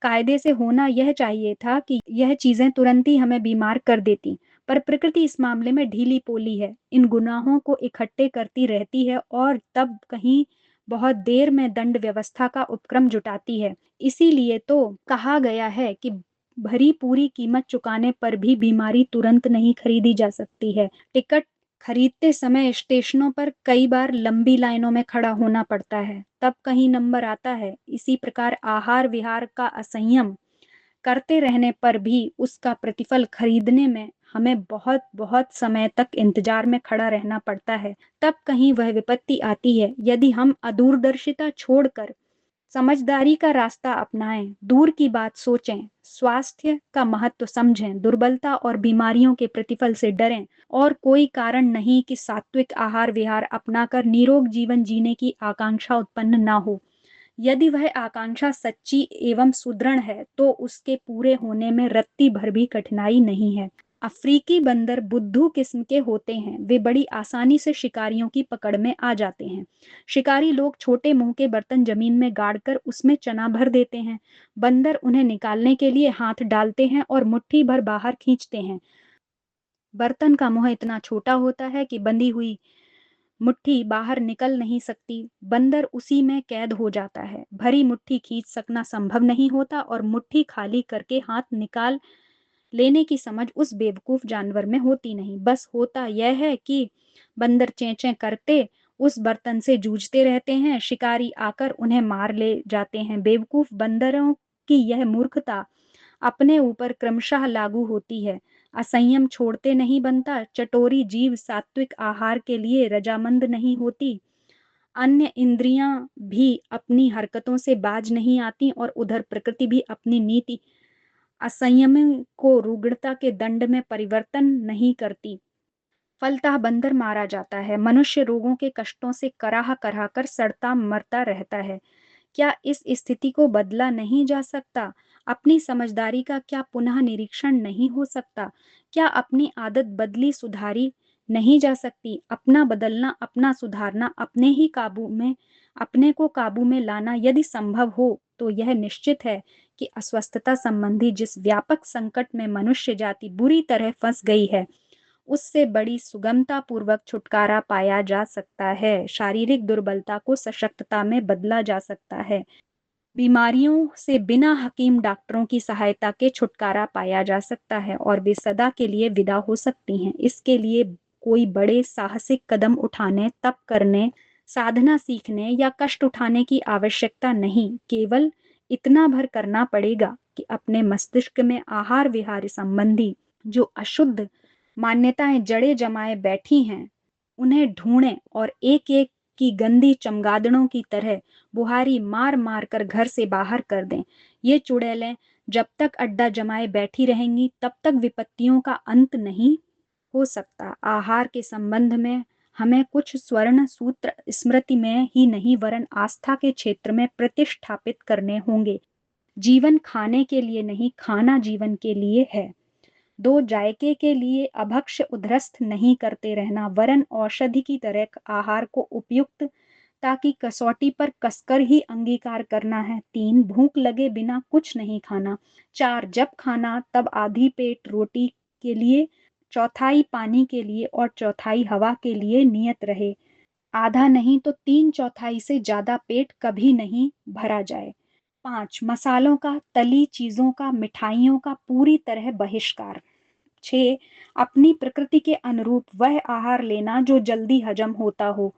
कायदे से होना यह चाहिए था कि यह चीजें तुरंत ही हमें बीमार कर देती, पर प्रकृति इस मामले में ढीली पोली है, इन गुनाहों को इकट्ठे करती रहती है और तब कहीं बहुत देर में दंड व्यवस्था का उपक्रम जुटाती है। इसीलिए तो कहा गया है कि भरी पूरी कीमत चुकाने पर भी बीमारी तुरंत नहीं खरीदी जा सकती है। टिकट खरीदते समय स्टेशनों पर कई बार लंबी लाइनों में खड़ा होना पड़ता है, तब कहीं नंबर आता है। इसी प्रकार आहार विहार का असंयम करते रहने पर भी उसका प्रतिफल खरीदने में हमें बहुत बहुत समय तक इंतजार में खड़ा रहना पड़ता है, तब कहीं वह विपत्ति आती है। यदि हम अदूरदर्शिता छोड़कर समझदारी का रास्ता अपनाएं, दूर की बात सोचें, स्वास्थ्य का महत्व समझें, दुर्बलता और बीमारियों के प्रतिफल से डरें और कोई कारण नहीं कि सात्विक आहार विहार अपनाकर निरोग जीवन जीने की आकांक्षा उत्पन्न ना हो। यदि वह आकांक्षा सच्ची एवं सुदृढ़ है तो उसके पूरे होने में रत्ती भर भी कठिनाई नहीं है। अफ्रीकी बंदर बुद्धू किस्म के होते हैं, वे बड़ी आसानी से शिकारियों की पकड़ में आ जाते हैं। शिकारी लोग छोटे मुंह के बर्तन जमीन में गाड़कर उसमें चना भर देते हैं। बंदर उन्हें निकालने के लिए हाथ डालते हैं और मुट्ठी भर बाहर खींचते हैं। बर्तन का मुंह इतना छोटा होता है कि बंधी हुई मुट्ठी बाहर निकल नहीं सकती। बंदर उसी में कैद हो जाता है। भरी मुट्ठी खींच सकना संभव नहीं होता और मुट्ठी खाली करके हाथ निकाल लेने की समझ उस बेवकूफ जानवर में होती नहीं। बस होता यह है कि बंदर चें चें करते उस बर्तन से जूझते रहते हैं, शिकारी आकर उन्हें मार ले जाते हैं। बेवकूफ बंदरों की यह मूर्खता अपने ऊपर क्रमशः लागू होती है। असंयम छोड़ते नहीं बनता, चटोरी जीव सात्विक आहार के लिए रजामंद नहीं होती, अन्य इंद्रियां भी अपनी हरकतों से बाज नहीं आती और उधर प्रकृति भी अपनी नीति असंयम को रुग्णता के दंड में परिवर्तन नहीं करती। फलतः बंदर मारा जाता है। मनुष्य रोगों के कष्टों से कराह कराह कर सड़ता मरता रहता है। क्या इस स्थिति को बदला नहीं जा सकता? अपनी समझदारी का क्या पुनः निरीक्षण नहीं हो सकता? क्या अपनी आदत बदली सुधारी नहीं जा सकती? अपना बदलना, अपना सुधारना, अपने को काबू में लाना यदि संभव हो, तो यह निश्चित है कि अस्वस्थता संबंधी जिस व्यापक संकट में मनुष्य जाति बुरी तरह फंस गई है, उससे बड़ी सुगमता पूर्वक छुटकारा पाया जा सकता है। शारीरिक दुर्बलता को सशक्तता में बदला जा सकता है। बीमारियों से बिना हकीम डॉक्टरों की सहायता के छुटकारा पाया जा सकता है और वे सदा के लिए विदा हो सकती हैं। इसके लिए कोई बड़े साहसिक कदम उठाने, तप करने, साधना सीखने या कष्ट उठाने की आवश्यकता नहीं। केवल इतना भर करना पड़ेगा कि अपने मस्तिष्क में आहार विहार संबंधी जो अशुद्ध मान्यताएं जड़े जमाए बैठी हैं, उन्हें ढूंढें और एक एक की गंदी चमगादड़ों की तरह बुहारी मार मार कर घर से बाहर कर दें। ये चुड़ैलें जब तक अड्डा जमाए बैठी रहेंगी, तब तक विपत्तियों का अंत नहीं हो सकता। आहार के संबंध में हमें कुछ स्वर्ण सूत्र स्मृति में ही नहीं वरन आस्था के क्षेत्र में प्रतिष्ठापित करने होंगे। जीवन खाने के लिए नहीं, खाना जीवन के लिए है। दो जायके के लिए अभक्ष्य उधरस्थ नहीं करते रहना, वरन औषधि की तरह आहार को उपयुक्त ताकि कसौटी पर कसकर ही अंगीकार करना है। 3 भूख लगे बिना कुछ नहीं खाना। 4 जब खाना तब आधी पेट रोटी के लिए, चौथाई पानी के लिए और चौथाई हवा के लिए नियत रहे। आधा नहीं तो 3/4 से ज्यादा पेट कभी नहीं भरा जाए। 5 मसालों का, तली चीजों का, मिठाइयों का पूरी तरह बहिष्कार। 6 अपनी प्रकृति के अनुरूप वह आहार लेना जो जल्दी हजम होता हो।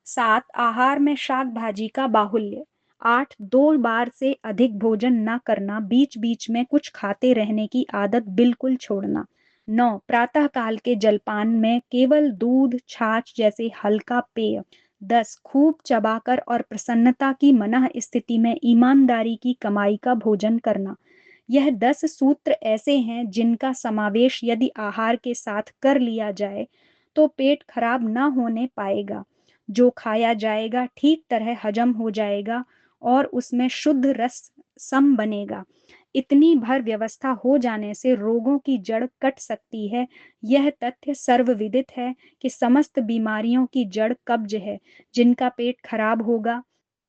7 आहार में शाक भाजी का बाहुल्य। 8 2 बार से अधिक भोजन न करना, बीच बीच में कुछ खाते रहने की आदत बिल्कुल छोड़ना। 9 प्रातः काल के जलपान में केवल दूध छाछ जैसे हल्का पेय। 10 खूब चबाकर और प्रसन्नता की मनः स्थिति में ईमानदारी की कमाई का भोजन करना। यह 10 सूत्र ऐसे हैं जिनका समावेश यदि आहार के साथ कर लिया जाए तो पेट खराब न होने पाएगा। जो खाया जाएगा ठीक तरह हजम हो जाएगा और उसमें शुद्ध रस सम बनेगा। इतनी भर व्यवस्था हो जाने से रोगों की जड़ कट सकती है। यह तथ्य सर्वविदित है कि समस्त बीमारियों की जड़ कब्ज है। जिनका पेट खराब होगा,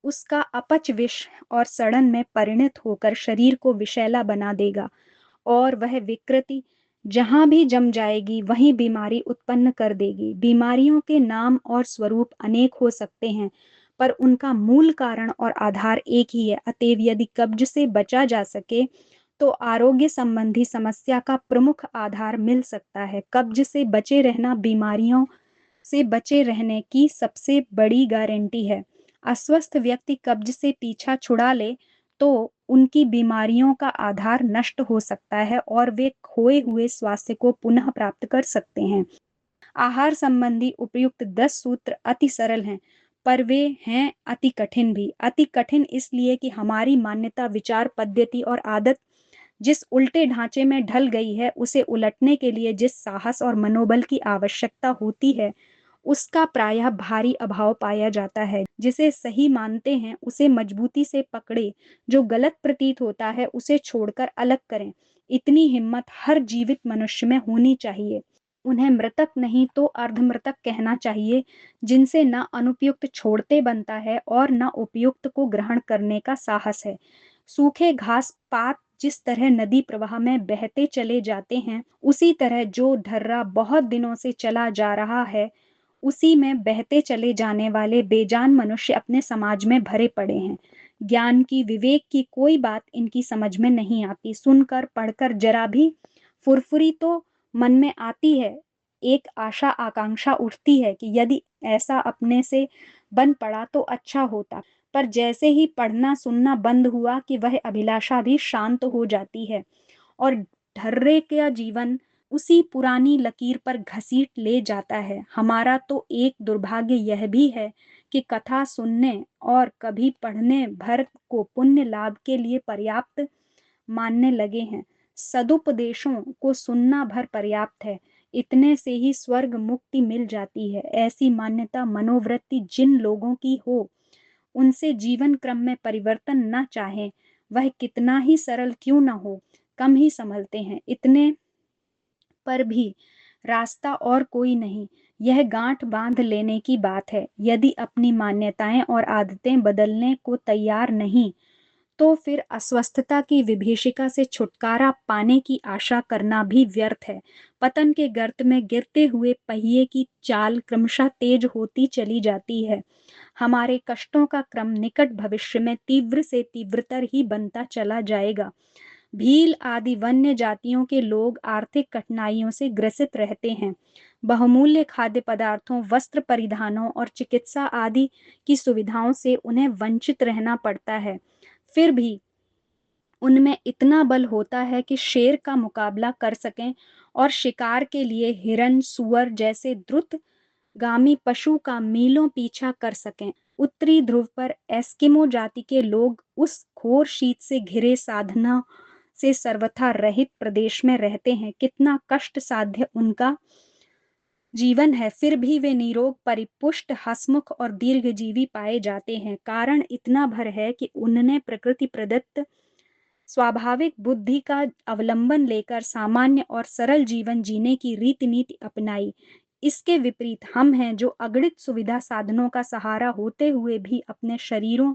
उसका अपच विष और सड़न में परिणत होकर शरीर को विषैला बना देगा और वह विकृति जहां भी जम जाएगी वहीं बीमारी उत्पन्न कर देगी। बीमारियों के नाम और स्वरूप अनेक हो सकते हैं, पर उनका मूल कारण और आधार एक ही है। अतएव यदि कब्ज से बचा जा सके तो आरोग्य संबंधी समस्या का प्रमुख आधार मिल सकता है। कब्ज से बचे रहना बीमारियों से बचे रहने की सबसे बड़ी गारंटी है। अस्वस्थ व्यक्ति कब्ज से पीछा छुड़ा ले तो उनकी बीमारियों का आधार नष्ट हो सकता है और वे खोए हुए स्वास्थ्य को पुनः प्राप्त कर सकते हैं। आहार संबंधी उपयुक्त 10 सूत्र अति सरल हैं, पर वे हैं अति कठिन भी। अति कठिन इसलिए कि हमारी मान्यता, विचार पद्धति और आदत जिस उल्टे ढांचे में ढल गई है, उसे उलटने के लिए जिस साहस और मनोबल की आवश्यकता होती है, उसका प्रायः भारी अभाव पाया जाता है। जिसे सही मानते हैं उसे मजबूती से पकड़े, जो गलत प्रतीत होता है उसे छोड़कर अलग करें। इतनी हिम्मत हर जीवित मनुष्य में होनी चाहिए। उन्हें मृतक नहीं तो अर्धमृतक कहना चाहिए, जिनसे न अनुपयुक्त छोड़ते बनता है और न उपयुक्त को ग्रहण करने का साहस है। सूखे घास पात जिस तरह नदी प्रवाह में बहते चले जाते हैं, उसी तरह जो ढर्रा बहुत दिनों से चला जा रहा है, उसी में बहते चले जाने वाले बेजान मनुष्य अपने समाज में भरे पड़े हैं। ज्ञान की, विवेक की कोई बात इनकी समझ में नहीं आती। सुनकर पढ़कर जरा भी फुरफुरी तो मन में आती है। एक आशा आकांक्षा उठती है कि यदि ऐसा अपने से बन पड़ा तो अच्छा होता, पर जैसे ही पढ़ना सुनना बंद हुआ कि वह अभिलाषा भी शांत हो जाती है और ढर्रे का जीवन उसी पुरानी लकीर पर घसीट ले जाता है। हमारा तो एक दुर्भाग्य यह भी है कि कथा सुनने और कभी पढ़ने भर को पुण्य लाभ के लिए पर्याप्त मानने लगे हैं। सदुपदेशों को सुनना भर पर्याप्त है। इतने से ही स्वर्ग मुक्ति मिल जाती है। ऐसी मान्यता मनोवृत्ति जिन लोगों की हो, उनसे जीवन क्रम में परिवर्तन न चाहें, वह कितना ही सरल क्यों न हो, कम ही संभलते हैं। इतने पर भी रास्ता और कोई नहीं, यह गांठ बांध लेने की बात है। यदि अपनी मान्यताएं और आदतें बदलने को तैयार नहीं, तो फिर अस्वस्थता की विभीषिका से छुटकारा पाने की आशा करना भी व्यर्थ है। पतन के गर्त में गिरते हुए पहिए की चाल क्रमशः तेज होती चली जाती है। हमारे कष्टों का क्रम निकट भविष्य में तीव्र से तीव्रतर ही बनता चला जाएगा। भील आदि वन्य जातियों के लोग आर्थिक कठिनाइयों से ग्रसित रहते हैं। बहुमूल्य खाद्य पदार्थों, वस्त्र परिधानों और चिकित्सा आदि की सुविधाओं से उन्हें वंचित रहना पड़ता है। फिर भी उनमें इतना बल होता है कि शेर का मुकाबला कर सकें और शिकार के लिए हिरन, सुअर जैसे द्रुतगामी पशु का मीलों पीछा कर सकें। उत्तरी ध्रुव पर एस्किमो जाति के लोग उस घोर शीत से घिरे साधना से सर्वथा रहित प्रदेश में रहते हैं। कितना कष्ट साध्य उनका जीवन है, फिर भी वे निरोग, परिपुष्ट, हंसमुख और दीर्घजीवी पाए जाते हैं। कारण इतना भर है कि उनने प्रकृति प्रदत्त स्वाभाविक बुद्धि का अवलंबन लेकर सामान्य और सरल जीवन जीने की रीति नीति अपनाई। इसके विपरीत हम हैं, जो अगणित सुविधा साधनों का सहारा होते हुए भी अपने शरीरों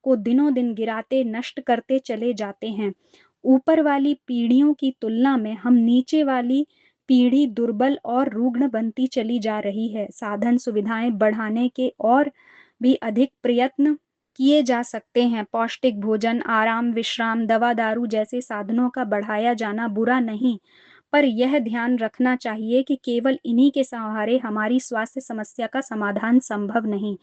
को दिनों दिन गिराते नष्ट करते चले जाते हैं। ऊपर वाली पीढ़ियों की तुलना में हम नीचे वाली पीढ़ी दुर्बल और रुग्ण बनती चली जा रही है। साधन सुविधाएं बढ़ाने के और भी अधिक प्रयत्न किए जा सकते हैं। पौष्टिक भोजन, आराम, विश्राम, दवा दारू जैसे साधनों का बढ़ाया जाना बुरा नहीं, पर यह ध्यान रखना चाहिए कि केवल इन्हीं के सहारे हमारी स्वास्थ्य समस्या का समाधान संभव नहीं।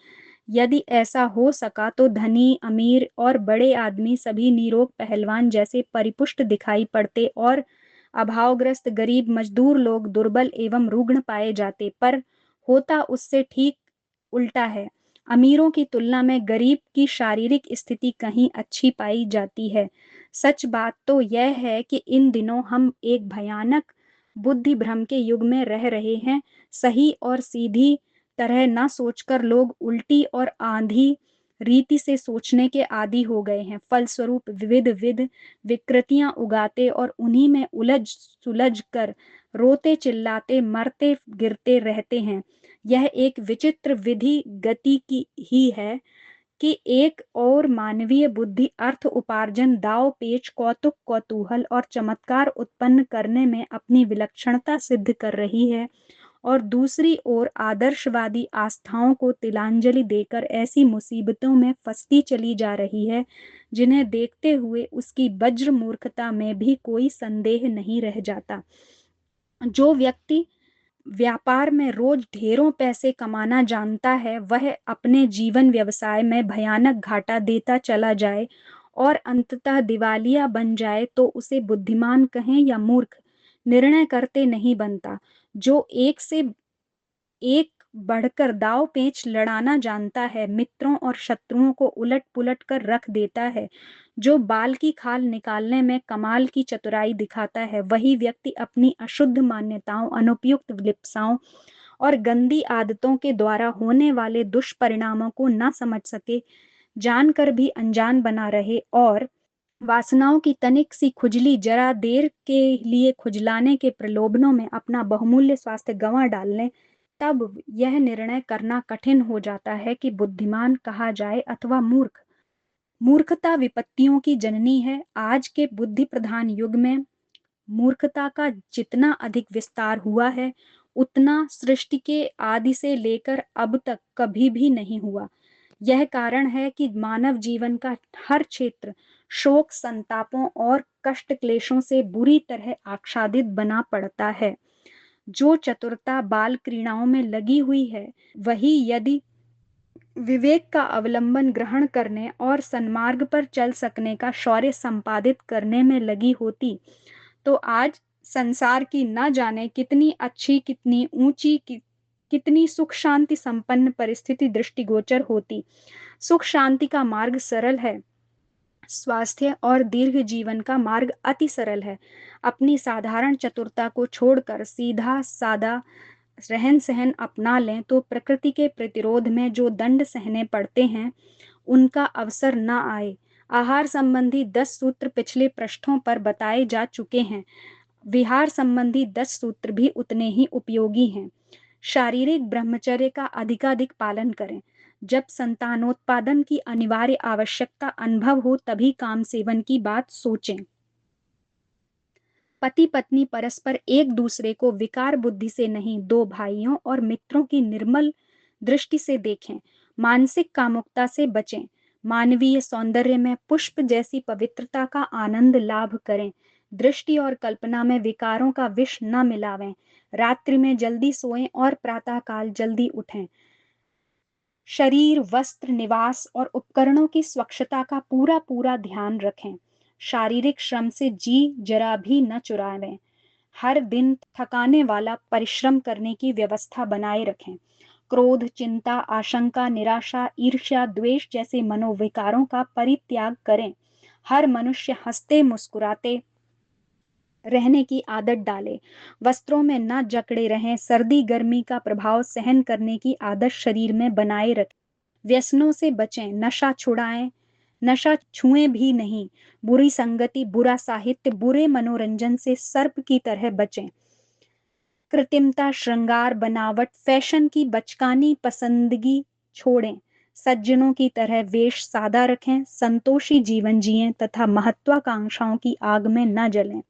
यदि ऐसा हो सका तो धनी, अमीर और बड़े आदमी सभी निरोग पहलवान जैसे परिपुष्ट दिखाई पड़ते और अभावग्रस्त गरीब मजदूर लोग दुर्बल एवं रुग्ण पाए जाते। पर होता उससे ठीक उल्टा है। अमीरों की तुलना में गरीब की शारीरिक स्थिति कहीं अच्छी पाई जाती है। सच बात तो यह है कि इन दिनों हम एक भयानक बुद्धि भ्रम के युग में रह रहे हैं। सही और सीधी तरह न सोचकर लोग उल्टी और आंधी रीति से सोचने के आदी हो गए हैं। फलस्वरूप विविध विध विकृतियां उगाते और उन्हीं में उलझ सुलझ कर रोते चिल्लाते मरते गिरते रहते हैं। यह एक विचित्र विधि गति की ही है कि एक और मानवीय बुद्धि अर्थ उपार्जन, दाव पेच, कौतुक, कौतूहल और चमत्कार उत्पन्न करने में अपनी विलक्षणता सिद्ध कर रही है, और दूसरी ओर आदर्शवादी आस्थाओं को तिलांजलि देकर ऐसी मुसीबतों में फंसती चली जा रही है, जिन्हें देखते हुए उसकी वज्र मूर्खता में भी कोई संदेह नहीं रह जाता। जो व्यक्ति व्यापार में रोज ढेरों पैसे कमाना जानता है, वह अपने जीवन व्यवसाय में भयानक घाटा देता चला जाए और अंततः दिवालिया बन जाए, तो उसे बुद्धिमान कहें या मूर्ख, निर्णय करते नहीं बनता। जो एक से एक बढ़कर दाव पेच लड़ाना जानता है, मित्रों और शत्रुओं को उलट पुलट कर रख देता है, जो बाल की खाल निकालने में कमाल की चतुराई दिखाता है, वही व्यक्ति अपनी अशुद्ध मान्यताओं, अनुपयुक्त लिप्साओं और गंदी आदतों के द्वारा होने वाले दुष्परिणामों को न समझ सके, जानकर भी अनजान बना रहे और वासनाओं की तनिक सी खुजली जरा देर के लिए खुजलाने के प्रलोभनों में अपना बहुमूल्य स्वास्थ्य गंवा डालने, तब यह निर्णय करना कठिन हो जाता है कि बुद्धिमान कहा जाए अथवा मूर्ख। मूर्खता विपत्तियों की जननी है। आज के बुद्धि प्रधान युग में मूर्खता का जितना अधिक विस्तार हुआ है, उतना सृष्टि के आदि से लेकर अब तक कभी भी नहीं हुआ। यह कारण है कि मानव जीवन का हर क्षेत्र शोक, संतापों और कष्ट क्लेशों से बुरी तरह आच्छादित बना पड़ता है। जो चतुरता बाल क्रीड़ाओं में लगी हुई है, वही यदि विवेक का अवलंबन ग्रहण करने और सन्मार्ग पर चल सकने का शौर्य संपादित करने में लगी होती, तो आज संसार की न जाने कितनी अच्छी, कितनी ऊंची, कितनी सुख शांति संपन्न परिस्थिति दृष्टिगोचर होती। सुख शांति का मार्ग सरल है। स्वास्थ्य और दीर्घ जीवन का मार्ग अति सरल है। अपनी साधारण चतुरता को छोड़कर सीधा सादा रहन सहन अपना लें तो प्रकृति के प्रतिरोध में जो दंड सहने पड़ते हैं उनका अवसर न आए। आहार संबंधी 10 सूत्र पिछले पृष्ठों पर बताए जा चुके हैं। विहार संबंधी 10 सूत्र भी उतने ही उपयोगी हैं। शारीरिक ब्रह्मचर्य का अधिकाधिक पालन करें। जब संतानोत्पादन की अनिवार्य आवश्यकता अनुभव हो तभी काम सेवन की बात सोचें। पति पत्नी परस्पर एक दूसरे को विकार बुद्धि से नहीं, दो भाइयों और मित्रों की निर्मल दृष्टि से देखें। मानसिक कामुकता से बचें। मानवीय सौंदर्य में पुष्प जैसी पवित्रता का आनंद लाभ करें। दृष्टि और कल्पना में विकारों का विष न मिलावें। रात्रि में जल्दी सोएं और प्रातःकाल जल्दी उठें। शरीर, वस्त्र, निवास और उपकरणों की स्वच्छता का पूरा पूरा ध्यान रखें। शारीरिक श्रम से जी जरा भी न चुराएं। हर दिन थकाने वाला परिश्रम करने की व्यवस्था बनाए रखें। क्रोध, चिंता, आशंका, निराशा, ईर्ष्या, द्वेष जैसे मनोविकारों का परित्याग करें। हर मनुष्य हंसते मुस्कुराते रहने की आदत डालें। वस्त्रों में न जकड़े रहें। सर्दी गर्मी का प्रभाव सहन करने की आदत शरीर में बनाए रखें। व्यसनों से बचें। नशा छुड़ाएं, नशा छुएं भी नहीं। बुरी संगति, बुरा साहित्य, बुरे मनोरंजन से सर्प की तरह बचें। कृत्रिमता, श्रृंगार, बनावट, फैशन की बचकानी पसंदगी छोड़ें। सज्जनों की तरह वेश सादा रखें। संतोषी जीवन जिएं तथा महत्वाकांक्षाओं की आग में न जलें।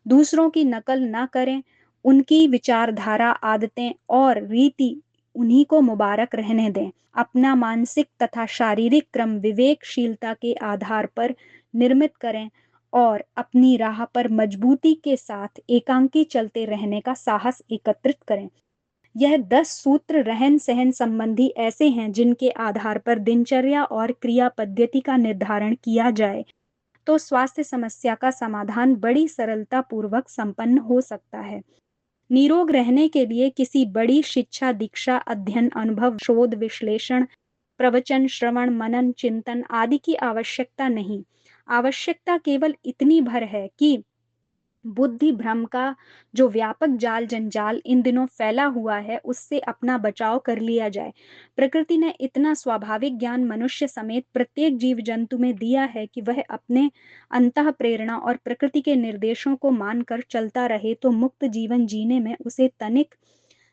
दूसरों की नकल न करें। उनकी विचारधारा, आदतें और रीति उन्हीं को मुबारक रहने दें। अपना मानसिक तथा शारीरिक क्रम विवेकशीलता के आधार पर निर्मित करें और अपनी राह पर मजबूती के साथ एकांकी चलते रहने का साहस एकत्रित करें। यह 10 सूत्र रहन सहन संबंधी ऐसे हैं जिनके आधार पर दिनचर्या और क्रिया पद्धति का निर्धारण किया जाए तो स्वास्थ्य समस्या का समाधान बड़ी सरलता पूर्वक संपन्न हो सकता है। निरोग रहने के लिए किसी बड़ी शिक्षा, दीक्षा, अध्ययन, अनुभव, शोध, विश्लेषण, प्रवचन, श्रवण, मनन, चिंतन आदि की आवश्यकता नहीं। आवश्यकता केवल इतनी भर है कि बुद्धि भ्रम का जो व्यापक जाल जंजाल इन दिनों फैला हुआ है उससे अपना बचाव कर लिया जाए। प्रकृति ने इतना स्वाभाविक ज्ञान मनुष्य समेत प्रत्येक जीव जंतु में दिया है कि वह अपने अंतः प्रेरणा और प्रकृति के निर्देशों को मानकर चलता रहे तो मुक्त जीवन जीने में उसे तनिक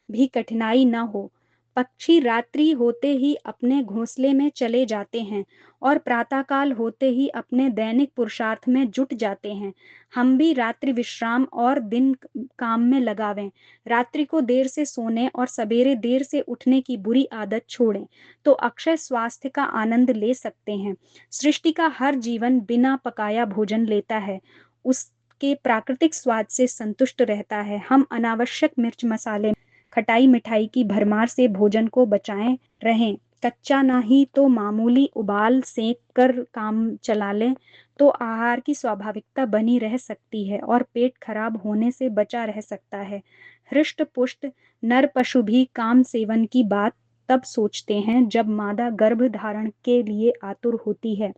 भी कठिनाई न हो। पक्षी रात्रि होते ही अपने घोंसले में चले जाते हैं और प्रातःकाल होते ही अपने दैनिक पुरुषार्थ में जुट जाते हैं। हम भी रात्रि विश्राम और दिन काम में लगावें। रात्रि को देर से सोने और सवेरे देर से उठने की बुरी आदत छोड़ें तो अक्षय स्वास्थ्य का आनंद ले सकते हैं। सृष्टि का हर जीवन बिना पकाया भोजन लेता है, उसके प्राकृतिक स्वाद से संतुष्ट रहता है। हम अनावश्यक मिर्च मसाले, खटाई मिठाई की भरमार से भोजन को बचाएं रहें। कच्चा ना ही तो मामूली उबाल सेक कर काम चला लें तो आहार की स्वाभाविकता बनी रह सकती है और पेट खराब होने से बचा रह सकता है। हृष्ट पुष्ट नर पशु भी काम सेवन की बात तब सोचते हैं जब मादा गर्भ धारण के लिए आतुर होती है,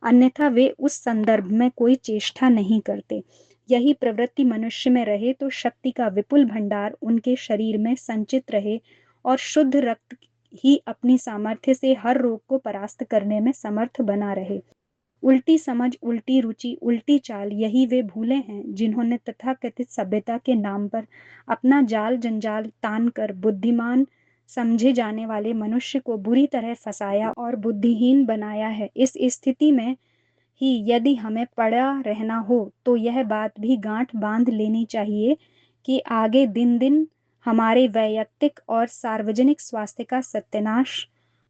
अन्यथा वे उस संदर्भ में कोई चेष्टा नहीं करते। यही प्रवृत्ति मनुष्य में रहे तो शक्ति का विपुल भंडार उनके शरीर में संचित रहे और शुद्ध रक्त ही अपनी सामर्थ्य से हर रोग को परास्त करने में समर्थ बना रहे। उल्टी समझ, उल्टी रुचि, उल्टी चाल यही वे भूले हैं जिन्होंने तथाकथित सभ्यता के नाम पर अपना जाल जंजाल तान कर बुद्धिमान समझे जाने वाले मनुष्य को बुरी तरह फंसाया और बुद्धिहीन बनाया है। इस स्थिति में ही यदि हमें पड़ा रहना हो तो यह बात भी गांठ बांध लेनी चाहिए कि आगे दिन दिन हमारे वैयक्तिक और सार्वजनिक स्वास्थ्य का सत्यानाश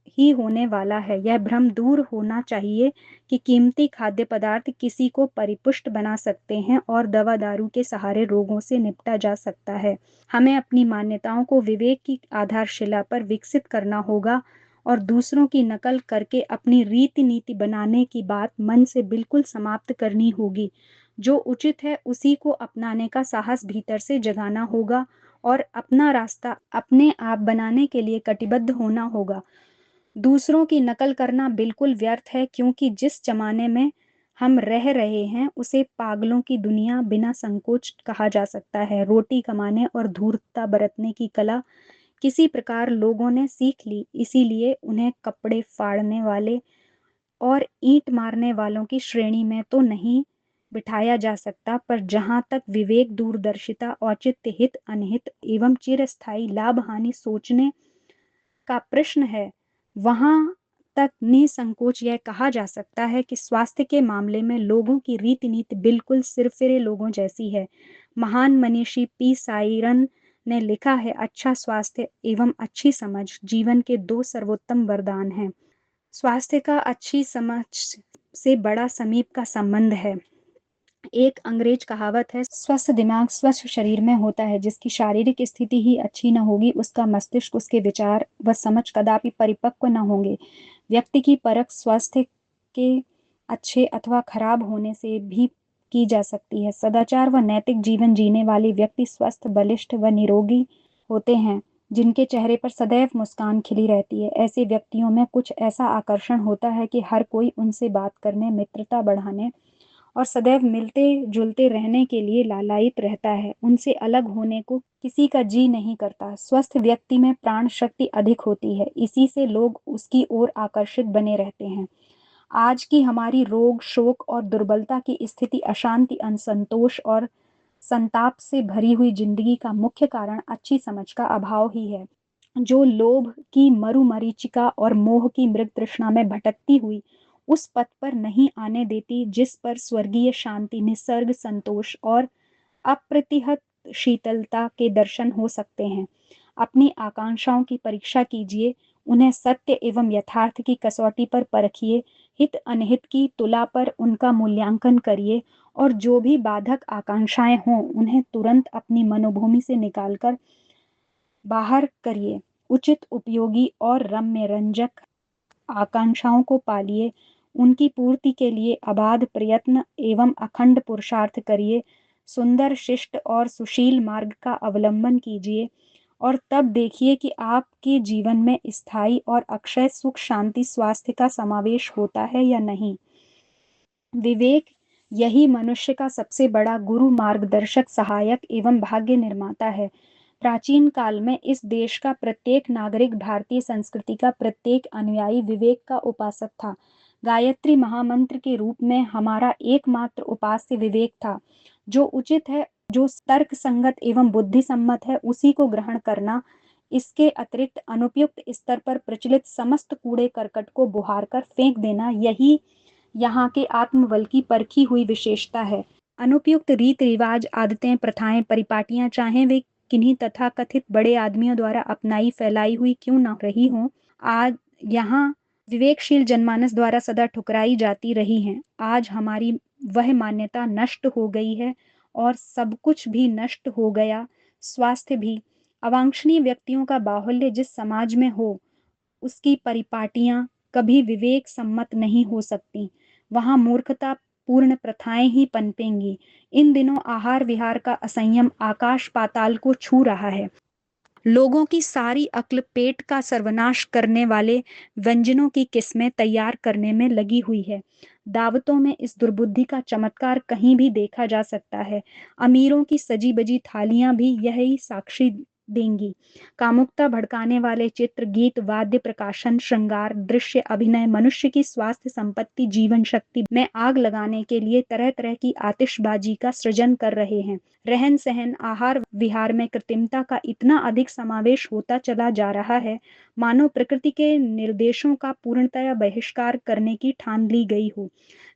ही होने वाला है। यह भ्रम दूर होना चाहिए कि कीमती खाद्य पदार्थ किसी को परिपुष्ट बना सकते हैं और दवा दारू के सहारे रोगों से निपटा जा सकता है। हमें अपनी मान्यताओं को विवेक की आधारशिला पर विकसित करना होगा और दूसरों की नकल करके अपनी रीति नीति बनाने की बात मन से बिल्कुल समाप्त करनी होगी। जो उचित है उसी को अपनाने का साहस भीतर से जगाना होगा और अपना रास्ता अपने आप बनाने के लिए कटिबद्ध होना होगा। दूसरों की नकल करना बिल्कुल व्यर्थ है क्योंकि जिस जमाने में हम रह रहे हैं उसे पागलों की दुनिया बिना संकोच कहा जा सकता है। रोटी कमाने और धूर्तता बरतने की कला किसी प्रकार लोगों ने सीख ली, इसीलिए उन्हें कपड़े फाड़ने वाले और ईंट मारने वालों की श्रेणी में तो नहीं बिठाया जा सकता, पर जहां तक विवेक, दूरदर्शिता, औचित्य, हित अनहित एवं चिरस्थायी लाभ हानि सोचने का प्रश्न है, वहां तक निसंकोच यह कहा जा सकता है कि स्वास्थ्य के मामले में लोगों की रीति नीति बिल्कुल सिरफिरे लोगों जैसी है। महान मनीषी पी साइरन ने लिखा है, अच्छा स्वास्थ्य एवं अच्छी समझ जीवन के दो सर्वोत्तम वरदान हैं। स्वास्थ्य का अच्छी समझ से बड़ा समीप का संबंध है। एक अंग्रेज कहावत है, स्वस्थ दिमाग स्वस्थ शरीर में होता है। जिसकी शारीरिक स्थिति ही अच्छी न होगी, उसका मस्तिष्क, उसके विचार व समझ कदापि परिपक्व न होंगे। व्यक्ति की परख स्वास्थ्य के अच्छे अथवा खराब होने से भी की जा सकती है। सदाचार व नैतिक जीवन जीने वाले व्यक्ति स्वस्थ, बलिष्ठ व निरोगी होते हैं, जिनके चेहरे पर सदैव मुस्कान खिली रहती है। ऐसे व्यक्तियों में कुछ ऐसा आकर्षण होता है कि हर कोई उनसे बात करने, मित्रता बढ़ाने और सदैव मिलते जुलते रहने के लिए लालायित रहता है। उनसे अलग होने को किसी का जी नहीं करता। स्वस्थ व्यक्ति में प्राण शक्ति अधिक होती है, इसी से लोग उसकी ओर आकर्षित बने रहते हैं। आज की हमारी रोग, शोक और दुर्बलता की स्थिति अशांति, असंतोष और संताप से भरी हुई जिंदगी का मुख्य कारण अच्छी समझ का अभाव ही है, जो लोभ की मरुमरीचिका और मोह की मृग तृष्णा में भटकती हुई उस पथ पर नहीं आने देती जिस पर स्वर्गीय शांति, निसर्ग संतोष और अप्रतिहत शीतलता के दर्शन हो सकते हैं। अपनी आकांक्षाओं की परीक्षा कीजिए, उन्हें सत्य एवं यथार्थ की कसौटी पर परखिए, हित अनहित की तुला पर उनका मूल्यांकन करिए और जो भी बाधक आकांक्षाएं हों उन्हें तुरंत अपनी मनोभूमि से निकालकर बाहर करिए। उचित, उपयोगी और रम्य रंजक आकांक्षाओं को पालिए, उनकी पूर्ति के लिए अबाध प्रयत्न एवं अखंड पुरुषार्थ करिए। सुंदर, शिष्ट और सुशील मार्ग का अवलंबन कीजिए और तब देखिए कि आपके जीवन में स्थायी और अक्षय सुख, शांति, स्वास्थ्य का समावेश होता है या नहीं। विवेक यही मनुष्य का सबसे बड़ा गुरु, मार्गदर्शक, सहायक एवं भाग्य निर्माता है। प्राचीन काल में इस देश का प्रत्येक नागरिक, भारतीय संस्कृति का प्रत्येक अनुयायी विवेक का उपासक था। गायत्री महामंत्र के रूप में हमारा एकमात्र उपास्य विवेक था। जो उचित है, जो तर्क संगत एवं बुद्धि सम्मत है, उसी को ग्रहण करना। इसके अतिरिक्त अनुपयुक्त स्तर पर प्रचलित समस्त कूड़े करकट को बुहार कर फेंक देना, यही यहाँ के आत्मबल की परखी हुई विशेषता है। अनुपयुक्त रीत रिवाज, आदतें, प्रथाएं, परिपाटियां, चाहे वे किन्हीं तथाकथित बड़े आदमियों द्वारा अपनाई फैलाई हुई क्यों न रही हों, आज यहाँ विवेकशील जनमानस द्वारा सदा ठुकराई जाती रही हैं। आज हमारी वह मान्यता नष्ट हो गई है और सब कुछ भी नष्ट हो गया, स्वास्थ्य भी। अवांछनीय व्यक्तियों का बाहुल्य जिस समाज में हो, उसकी परिपाटियां कभी विवेक सम्मत नहीं हो सकती। वहां मूर्खता पूर्ण प्रथाएं ही पनपेंगी। इन दिनों आहार विहार का असंयम आकाश पाताल को छू रहा है। लोगों की सारी अक्ल पेट का सर्वनाश करने वाले व्यंजनों की किस्में तैयार करने में लगी हुई है। दावतों में इस दुर्बुद्धि का चमत्कार कहीं भी देखा जा सकता है। अमीरों की सजी बजी थालियां भी यही साक्षी देंगी। कामुकता भड़काने वाले चित्र, गीत, वाद्य, प्रकाशन, श्रृंगार, दृश्य, अभिनय मनुष्य की स्वास्थ्य, संपत्ति, जीवन शक्ति में आग लगाने के लिए तरह तरह की आतिशबाजी का सृजन कर रहे हैं। रहन सहन, आहार विहार में कृत्रिमता का इतना अधिक समावेश होता चला जा रहा है, मानो प्रकृति के निर्देशों का पूर्णतया बहिष्कार करने की ठान ली गई हो।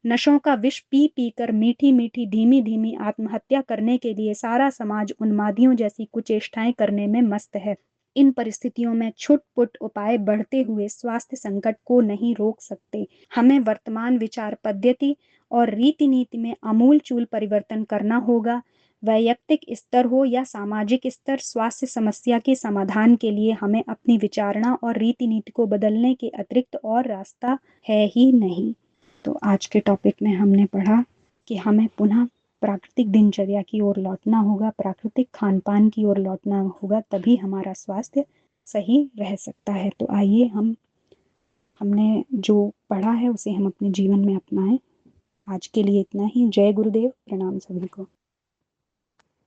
नशों का विष पी पी कर मीठी मीठी धीमी धीमी आत्महत्या करने के लिए सारा समाज उन्मादियों जैसी कुचेष्टाएं करने में मस्त है। इन परिस्थितियों में छुट-पुट उपाय बढ़ते हुए स्वास्थ्य संकट को नहीं रोक सकते। हमें वर्तमान विचार पद्धति और रीति नीति में आमूल-चूल परिवर्तन करना होगा। वैयक्तिक स्तर हो या सामाजिक स्तर, स्वास्थ्य समस्या के समाधान के लिए हमें अपनी विचारणा और रीति नीति को बदलने के अतिरिक्त और रास्ता है ही नहीं। तो आज के टॉपिक में हमने पढ़ा कि हमें पुनः प्राकृतिक दिनचर्या की ओर लौटना होगा, प्राकृतिक खान-पान की ओर लौटना होगा, तभी हमारा स्वास्थ्य सही रह सकता है। तो आइए हमने जो पढ़ा है उसे हम अपने जीवन में अपनाएं। आज के लिए इतना ही। जय गुरुदेव, प्रणाम सभी को।